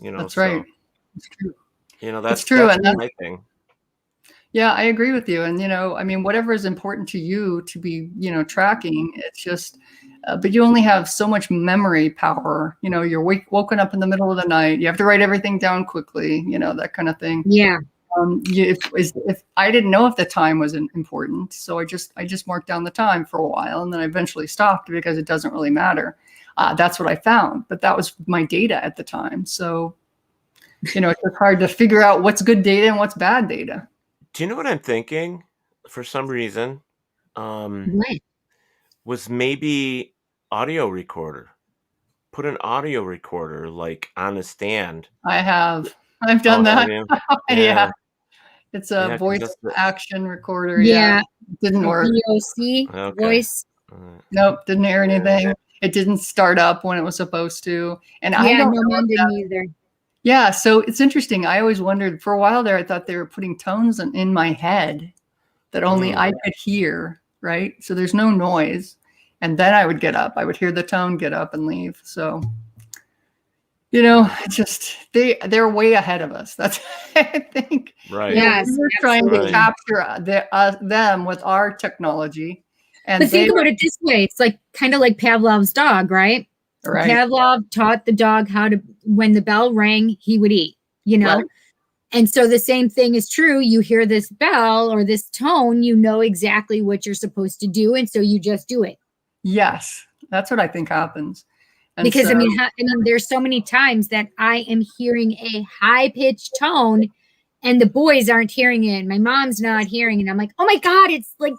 That's right. It's true. That's true. That's and my thing. Yeah, I agree with you. And, I mean, whatever is important to you to be, tracking, it's just, but you only have so much memory power. You're woken up in the middle of the night. You have to write everything down quickly, that kind of thing. Yeah. If I didn't know if the time was important, so I just marked down the time for a while, and then I eventually stopped because it doesn't really matter. That's what I found, but that was my data at the time. So, it's just hard to figure out what's good data and what's bad data. Do you know what I'm thinking? For some reason, was maybe audio recorder. Put an audio recorder like on a stand. I've done that. Yeah. It's a voice action recorder. Yeah. It didn't work. VOC voice. Nope. Didn't hear anything. It didn't start up when it was supposed to. And I don't know mine didn't either. Yeah. So it's interesting. I always wondered for a while there, I thought they were putting tones in my head that only I could hear. Right. So there's no noise. And then I would get up. I would hear the tone, get up and leave. So just they're way ahead of us. That's I think. Right. Yes. We're trying to capture them with our technology. But think about it this way: it's like kind of like Pavlov's dog, right? Right. Pavlov taught the dog how to, when the bell rang, he would eat. Right. And so the same thing is true. You hear this bell or this tone, you know exactly what you're supposed to do, and so you just do it. Yes, that's what I think happens. And because so, I mean, there's so many times that I am hearing a high pitched tone, and the boys aren't hearing it. My mom's not hearing it. I'm like, oh my God, it's like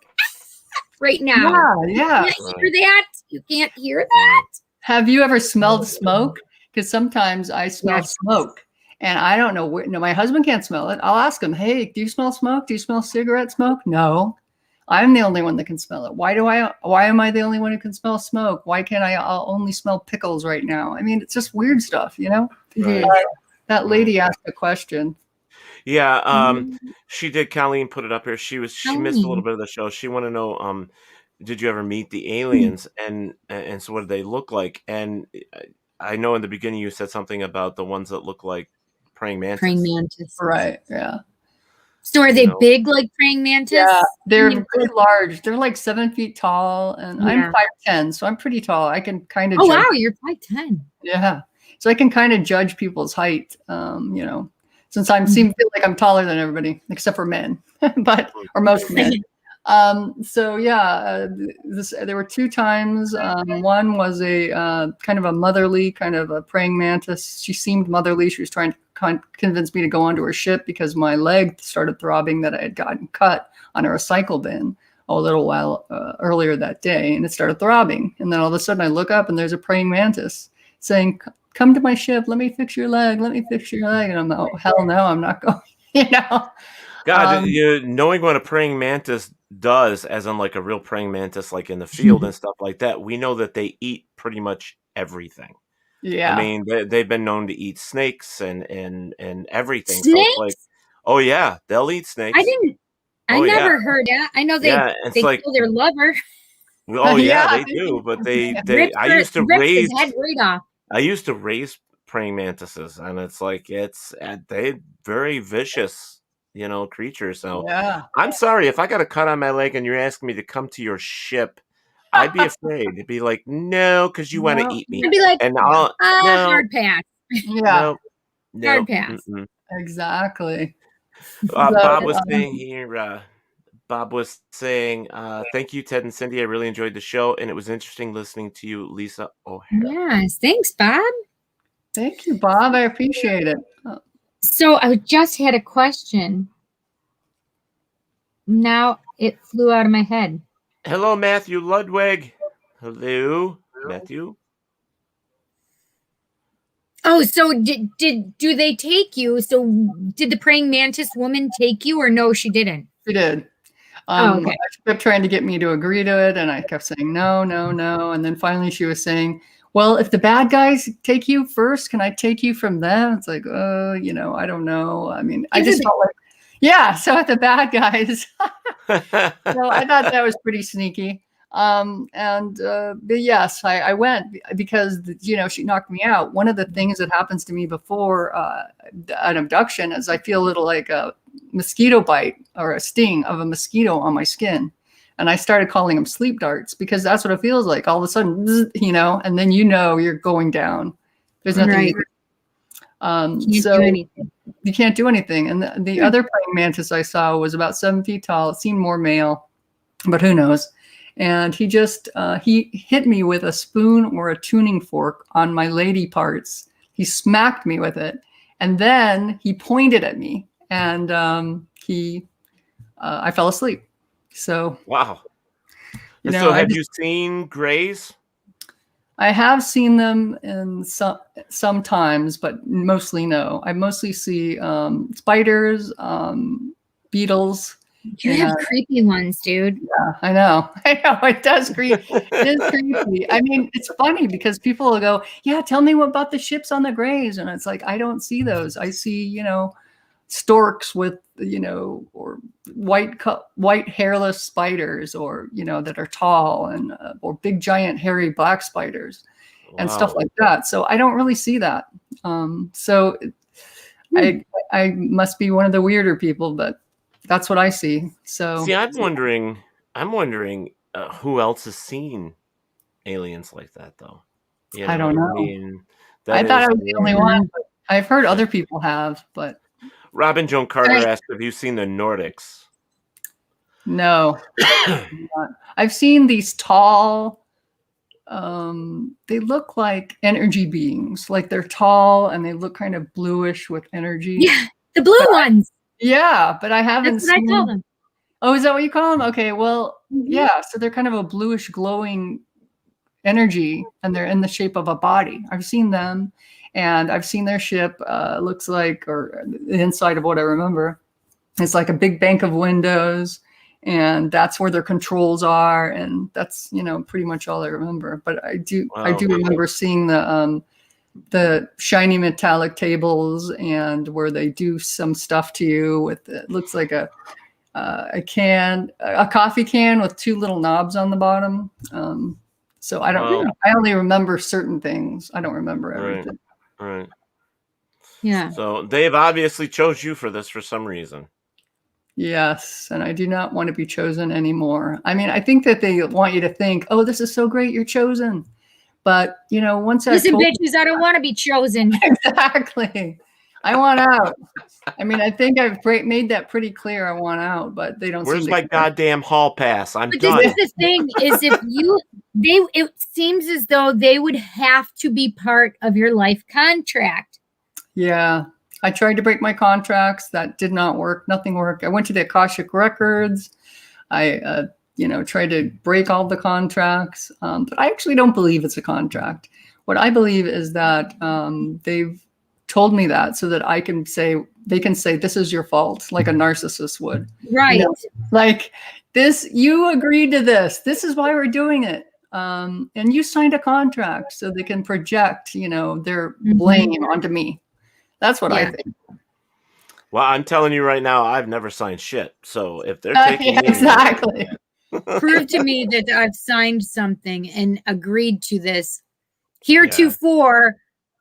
right now. Yeah. You can't hear that. You can't hear that. Have you ever smelled smoke? Because sometimes I smell smoke, and I don't know where. No, my husband can't smell it. I'll ask him, "Hey, do you smell smoke? Do you smell cigarette smoke?" No. I'm the only one that can smell it. Why am I the only one who can smell smoke? Why can't I'll only smell pickles right now? I mean, it's just weird stuff, Right. That lady asked a question. Yeah, she did. Colleen put it up here. She missed a little bit of the show. She wanted to know, did you ever meet the aliens? And so what did they look like? And I know in the beginning you said something about the ones that look like praying mantis. Praying mantis. Right, yeah. So are they big like praying mantis? Yeah, they're pretty large. They're like 7 feet tall, and I'm 5'10", so I'm pretty tall. I can kind of. Oh wow, you're 5'10". Yeah, so I can kind of judge people's height. Since feel like I'm taller than everybody except for men, or most men. So yeah, there were 2 times. One was a kind of a motherly, kind of a praying mantis. She seemed motherly. She was trying to convince me to go onto her ship because my leg started throbbing that I had gotten cut on a recycle bin a little while earlier that day, and it started throbbing. And then all of a sudden I look up and there's a praying mantis saying, "Come to my ship. Let me fix your leg. Let me fix your leg." And I'm like, oh, hell no, I'm not going, God, knowing what a praying mantis does, as in like a real praying mantis, like in the field and stuff like that, we know that they eat pretty much everything. Yeah. I mean, they've been known to eat snakes and everything. Snakes? So it's like, oh yeah, they'll eat snakes. I never heard that. I know they kill their lover. Oh yeah, Yeah, they do. But they Rips I used to rips raise his head right off. I used to raise praying mantises, and it's like they very vicious, creatures. So yeah. I'm sorry if I got a cut on my leg and you're asking me to come to your ship. I'd be afraid. It'd be like, no, because you want to No. eat me. I'd be like, And I'll no, hard pass. Yeah, no, Hard pass. mm-mm. exactly. Bob So, was saying here. Bob was saying, "Thank you, Ted and Cindy. I really enjoyed the show, and it was interesting listening to you, Lisa O'Hara." Yes, thanks, Bob. thank you, Bob. I appreciate it. So I just had a question. Now it flew out of my head. Hello, Matthew Ludwig. Hello, Matthew. Oh, so do they take you? So did the praying mantis woman take you, or no, she didn't? She did. Okay. She kept trying to get me to agree to it, and I kept saying no, no, no. And then finally she was saying, well, if the bad guys take you first, can I take you from them? It's like, I don't know. I mean, I just felt like, yeah, so if the bad guys. So I thought that was pretty sneaky. But yes, I went because, she knocked me out. One of the things that happens to me before an abduction is I feel a little like a mosquito bite or a sting of a mosquito on my skin. And I started calling them sleep darts because that's what it feels like. All of a sudden, and then you're going down. There's nothing. Right. So you can't do anything. And the other praying mantis I saw was about 7 feet tall. It seemed more male, but who knows? And he just, he hit me with a spoon or a tuning fork on my lady parts. He smacked me with it. And then he pointed at me and I fell asleep. So, wow. So have you seen grays? I have seen them in sometimes, but mostly no. I mostly see spiders, beetles. You have creepy ones, dude. Yeah, I know. It does creep. It is creepy. I mean, it's funny because people will go, yeah, tell me what about the ships on the grays. And it's like, I don't see those. I see, storks with, or white hairless spiders or, that are tall and, or big, giant, hairy black spiders and stuff like that. So I don't really see that. I must be one of the weirder people, but that's what I see. So see, I'm wondering who else has seen aliens like that, though. I don't know. I mean, I thought I was the only one. But I've heard other people have, but Robin Joan Carter asked, "Have you seen the Nordics?" No, I've seen these tall. They look like energy beings. Like they're tall and they look kind of bluish with energy. Yeah, the blue ones. Yeah, but I haven't That's what seen. I call them. Oh, is that what you call them? Okay, well, yeah. So they're kind of a bluish, glowing energy, and they're in the shape of a body. I've seen them, and I've seen their ship. Looks like, or the inside of what I remember, it's like a big bank of windows, and that's where their controls are, and that's pretty much all I remember. But I do remember seeing the shiny metallic tables and where they do some stuff to you with it looks like a coffee can with 2 little knobs on the bottom. So I don't know. I only remember certain things. I don't remember everything. Right. Yeah. So they've obviously chose you for this for some reason. Yes, and I do not want to be chosen anymore. I mean, I think that they want you to think, "Oh, this is so great, you're chosen." But, once Listen, bitches, I don't want to be chosen. Exactly. I want out. I mean, I think I've made that pretty clear. I want out, but they don't. Where's my goddamn hall pass? I'm done. This is the thing: is it seems as though they would have to be part of your life contract. Yeah, I tried to break my contracts. That did not work. Nothing worked. I went to the Akashic Records. I tried to break all the contracts, but I actually don't believe it's a contract. What I believe is that they've told me that so that they can say this is your fault, like a narcissist would. Right. Like this, you agreed to this. This is why we're doing it. And you signed a contract, so they can project, their blame onto me. That's what I think. Well, I'm telling you right now, I've never signed shit. So if they're taking me, exactly. Prove to me that I've signed something and agreed to this. Heretofore,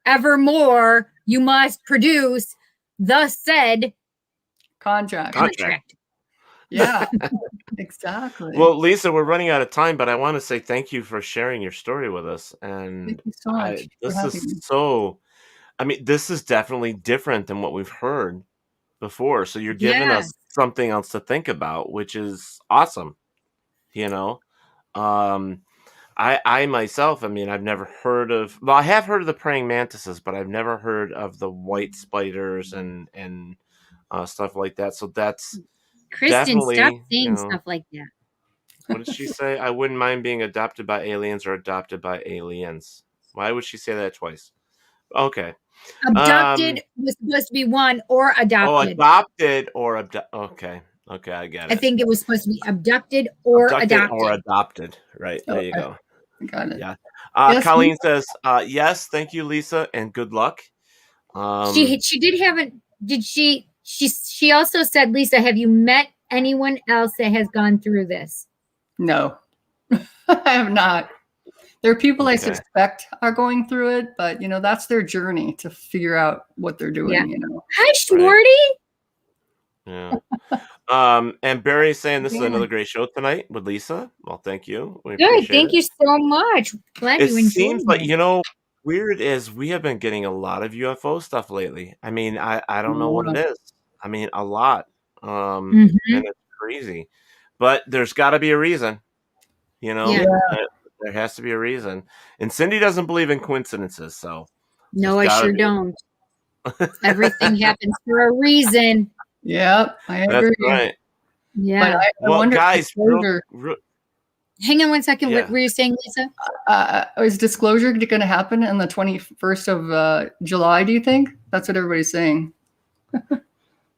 evermore, you must produce the said contract. Yeah, exactly. Well, Lisa, we're running out of time, but I want to say thank you for sharing your story with us. And Thank you so much for having me. this is definitely different than what we've heard before. So you're giving us something else to think about, which is awesome. You know, I myself, I've never heard of. Well, I have heard of the praying mantises, but I've never heard of the white spiders and stuff like that. So that's Kristen, stop definitely, saying stuff like that. What did she say? I wouldn't mind being adopted by aliens or adopted by aliens. Why would she say that twice? Okay. Abducted was supposed to be one, or adopted. Adopted or okay. Okay, I get it. I think it was supposed to be abducted or adopted. Or adopted. Right. There you go. Got it. Yeah. Colleen says, yes, thank you, Lisa, and good luck. She did have a did she also said, Lisa, have you met anyone else that has gone through this? No. I have not. There are people I suspect are going through it, but that's their journey to figure out what they're doing. Hi, Shorty. Right. Yeah. And Barry's saying this is another great show tonight with Lisa. Well, thank you. Good. Thank you so much. Glad you enjoyed it. It seems like, weird is we have been getting a lot of UFO stuff lately. I don't know what it is. A lot. And it's crazy. But there's got to be a reason. There has to be a reason. And Cindy doesn't believe in coincidences, so. No, I sure don't. Everything happens for a reason. Yep, I agree. That's right. Yeah. But I wonder, guys, hang on one second. What were you saying, Lisa? Is disclosure going to happen on the 21st of July, do you think? That's what everybody's saying.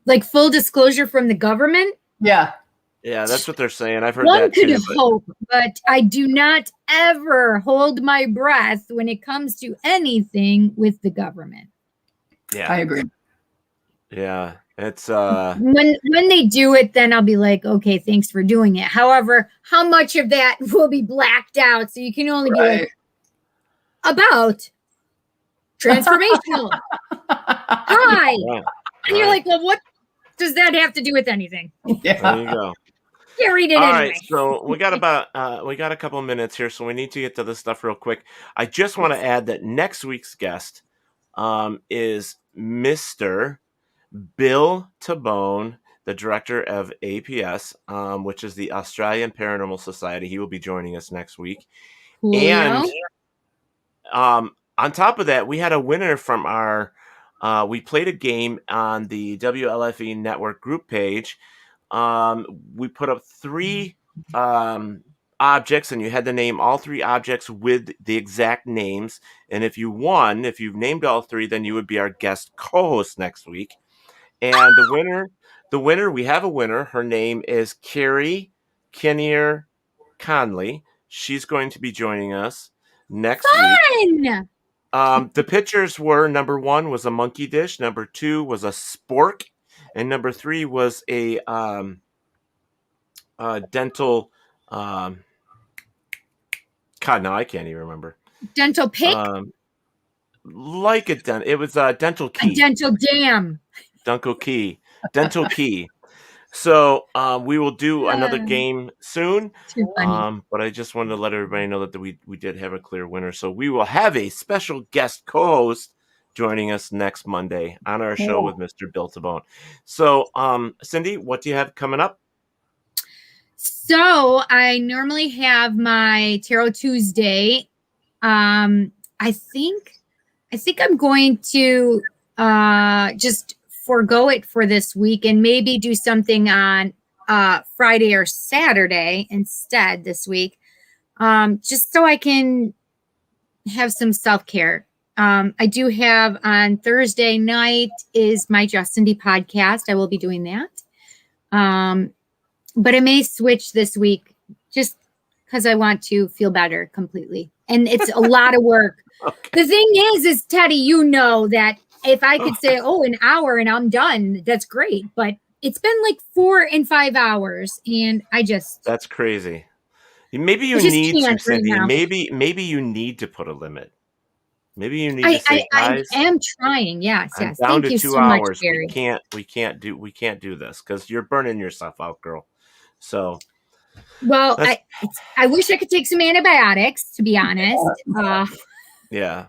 Like full disclosure from the government? Yeah. Yeah, that's what they're saying. I've heard that too. One could hope, but I do not ever hold my breath when it comes to anything with the government. Yeah. I agree. Yeah. It's when they do it, then I'll be like, okay, thanks for doing it. However, how much of that will be blacked out? So you can only be like, about transformational. Hi. Right. And you're like, well, what does that have to do with anything? Yeah. There you go. You read it All anyway. right, so we got a couple of minutes here, so we need to get to this stuff real quick. I just want to add that next week's guest is Mr. Bill Tabone, the director of APS, which is the Australian Paranormal Society. He will be joining us next week. Cool. And on top of that, we had a winner from our we played a game on the WLFE network group page. We put up 3 objects, and you had to name all 3 objects with the exact names. And if you've named all 3, then you would be our guest co-host next week. And the winner, we have a winner. Her name is Carrie Kinnear Conley. She's going to be joining us next week. The pictures were, number 1 was a monkey dish, number 2 was a spork, and number 3 was a dental. God, no, I can't even remember. Dental pick? It was a dental key. A dental dam. Dental key. So we will do another game soon. Too funny. But I just wanted to let everybody know that we did have a clear winner. So we will have a special guest co-host joining us next Monday on our show with Mr. Bill Tabone. So Cindy, what do you have coming up? So I normally have my Tarot Tuesday. I think I'm going to just forego it for this week and maybe do something on Friday or Saturday instead this week, just so I can have some self-care. I do have on Thursday night is my Justin D podcast. I will be doing that. But I may switch this week just because I want to feel better completely. And it's a lot of work. Okay. The thing is Teddy, that if I could say, an hour and I'm done, that's great. But it's been like 4 and 5 hours, and That's crazy. Maybe you I just need can't to, right Cindy. now. Maybe you need to put a limit. Maybe you need to I say, guys, am trying. Yes. I'm down Thank to you 2 so much, hours. Barry. We can't do this because you're burning yourself out, girl. So, Well, I wish I could take some antibiotics, to be honest. Yeah.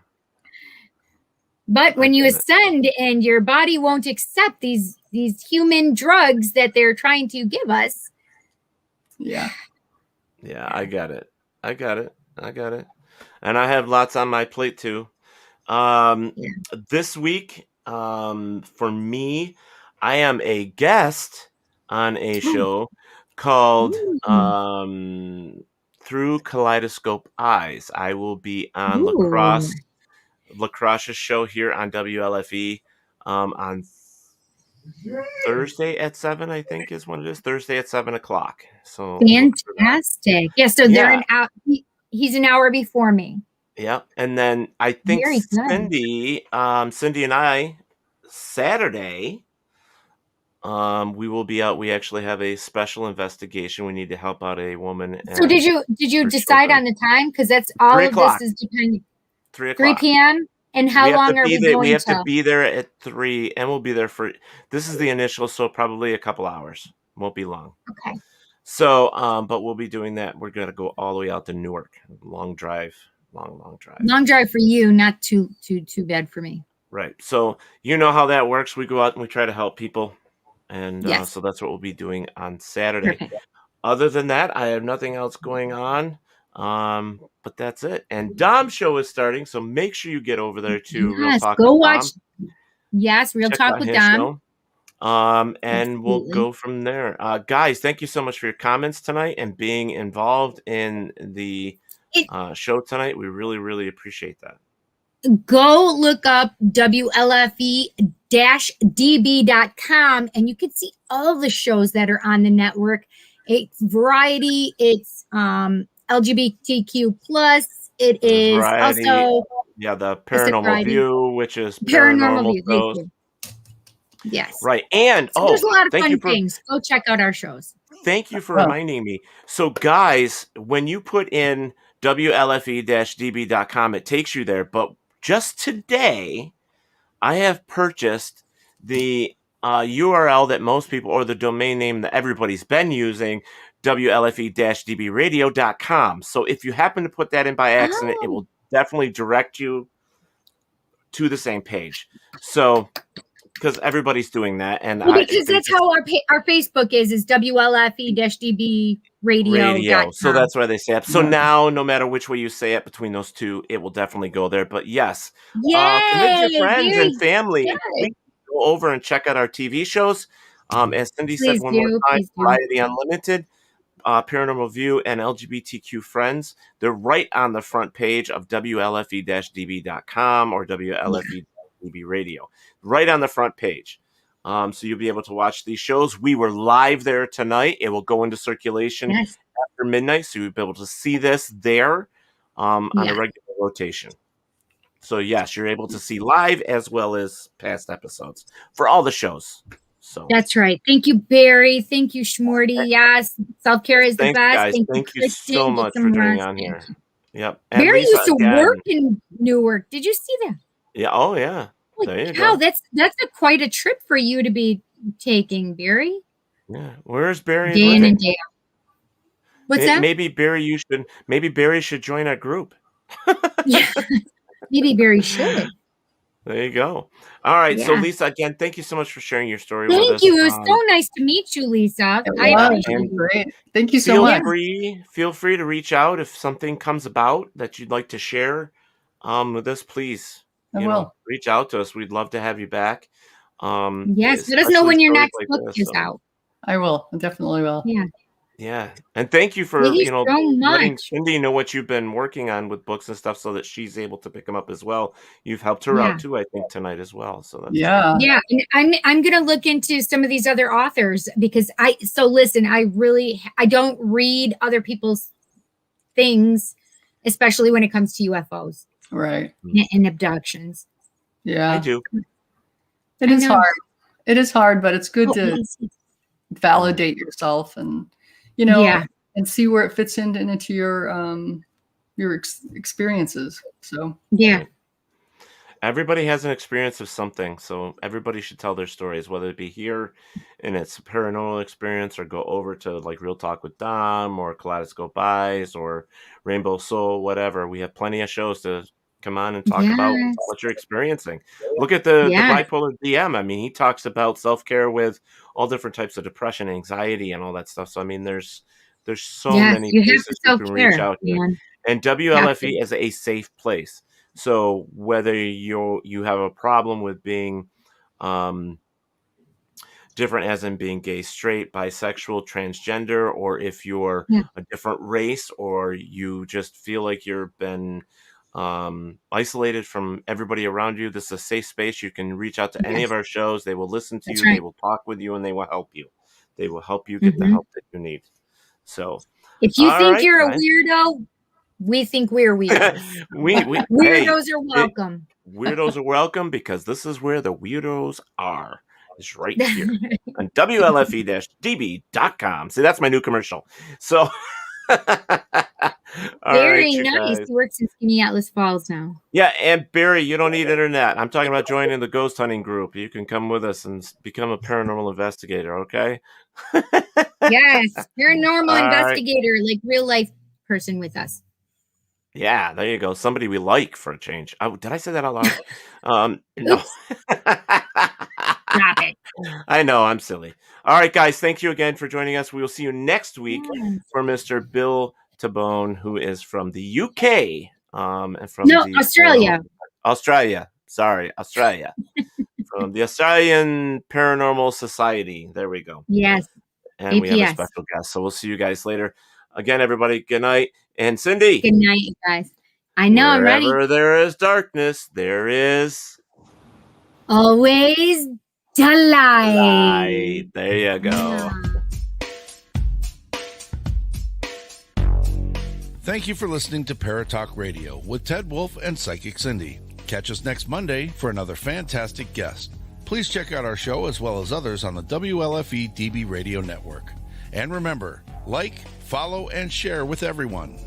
But when you ascend and your body won't accept these human drugs that they're trying to give us. Yeah. Yeah, I got it. And I have lots on my plate too. This week, for me, I am a guest on a show called Through Kaleidoscope Eyes. I will be on Lacrosse's show here on WLFE on Thursday at 7, I think is when it is. Thursday at 7:00. So fantastic. Yeah, so they're an hour. He's an hour before me. Yeah, and then I think Cindy and I Saturday, we will be out. We actually have a special investigation. We need to help out a woman. So did you decide on the time? Because that's all 3 of o'clock. this is depending. 3 3 p.m. And how long are we going We have till? to be there at 3, and we'll be there for. This is the initial, so probably a couple hours. Won't be long. Okay. So, but we'll be doing that. We're gonna go all the way out to Newark. Long drive. Long drive. Long drive for you, not too bad for me. Right. So you know how that works. We go out and we try to help people. And so that's what we'll be doing on Saturday. Perfect. Other than that, I have nothing else going on. But that's it. And Dom's show is starting. So make sure you get over there to Real Talk go with watch. Dom. Yes, Real Check Talk out with his Dom. show. And we'll Absolutely. go from there. Guys, thank you so much for your comments tonight and being involved in the show tonight. We really, really appreciate that. Go look up WLFE-DB.com and you can see all the shows that are on the network. It's variety, it's LGBTQ plus, it is Variety, also the Paranormal View, which is Paranormal View. shows. Thank you. Yes. Right. And so there's a lot of fun things. Go check out our shows. Thank you for reminding me. So guys, when you put in WLFE-DB.com, it takes you there. But just today, I have purchased the URL that most people, or the domain name that everybody's been using, WLFE-DBradio.com. So if you happen to put that in by accident, it will definitely direct you to the same page. So, because everybody's doing that, and because that's how our Facebook is WLFE-DB radio. So that's why they say it. So now, no matter which way you say it between those two, it will definitely go there. But yes, convince your friends and family. Please go over and check out our TV shows. As Cindy said one more time, Variety Unlimited, Paranormal View, and LGBTQ Friends. They're right on the front page of WLFE-DB.com or WLFE-DB Radio. Right on the front page. So you'll be able to watch these shows. We were live there tonight. It will go into circulation after midnight, so you'll be able to see this there on a regular rotation. So yes, you're able to see live as well as past episodes for all the shows. So that's right. Thank you, Barry. Thank you, Schmorty. Yes, self-care is the best. Guys. Thank you so much for joining on here. Yep. And Barry Lisa, used to work in Newark. Did you see that? Yeah. Oh, yeah. There you go. That's quite a trip for you to be taking, Barry. Yeah. Where's Barry? Day in and day out. What's that? Maybe Barry should join our group. Yeah. Maybe Barry should. There you go. All right. So Lisa, again, thank you so much for sharing your story with us. Thank you. It was so nice to meet you, Lisa. I appreciate it. Great. Thank you so much. Feel free to reach out if something comes about that you'd like to share with us, please. I will. Reach out to us. We'd love to have you back. Yes, let us know when your next book is out. I will. I definitely will. Yeah. Yeah. And thank you for, letting Cindy know what you've been working on with books and stuff so that she's able to pick them up as well. You've helped her out too, I think, tonight as well. So that's Yeah. And I'm going to look into some of these other authors because I don't read other people's things, especially when it comes to UFOs. Right. And abductions. Yeah. I do. It is hard. It is hard, but it's good to validate yourself and, you know, and see where it fits into your experiences. So, yeah. Everybody has an experience of something, so everybody should tell their stories, whether it be here and it's a paranormal experience, or go over to like Real Talk with Dom or Kaleidoscope Eyes or Rainbow Soul, whatever. We have plenty of shows to come on and talk about what you're experiencing. Look at the bipolar DM. I mean, he talks about self-care with all different types of depression, anxiety, and all that stuff. So I mean, there's so many places you can reach out to. And WLFE is a safe place. So whether you have a problem with being different, as in being gay, straight, bisexual, transgender, or if you're a different race, or you just feel like you've been isolated from everybody around you, this is a safe space. You can reach out to any of our shows. They will listen to you. They will talk with you, and they will help you. They will help you get the help that you need. So if you think you're a weirdo, we think we're weirdos. Weirdos are welcome. Weirdos are welcome, because this is where the weirdos are. It's right here on WLFE-DB.com. See, that's my new commercial. So, very nice. He works in Skinny Atlas Falls now. Yeah, and Barry, you don't need internet. I'm talking about joining the ghost hunting group. You can come with us and become a paranormal investigator, okay? Yes, paranormal investigator, like real life person with us. Yeah, there you go. Somebody we like for a change. Oh, did I say that out loud? No. Stop it. I know, I'm silly. All right, guys, thank you again for joining us. We will see you next week for Mr. Bill Tabone, who is from the UK. And from Australia. Australia. Sorry, Australia. From the Australian Paranormal Society. There we go. Yes. And APS. We have a special guest. So we'll see you guys later. Again, everybody, good night. And Cindy. Good night, you guys. I know, I'm ready. Wherever there is darkness, there is always the light. There you go. Thank you for listening to Paratalk Radio with Ted Wolf and Psychic Cindy. Catch us next Monday for another fantastic guest. Please check out our show as well as others on the WLFE DB Radio Network. And remember, like, follow, and share with everyone.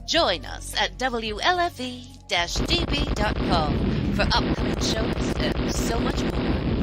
Join us at WLFE-DB.com for upcoming shows and so much more.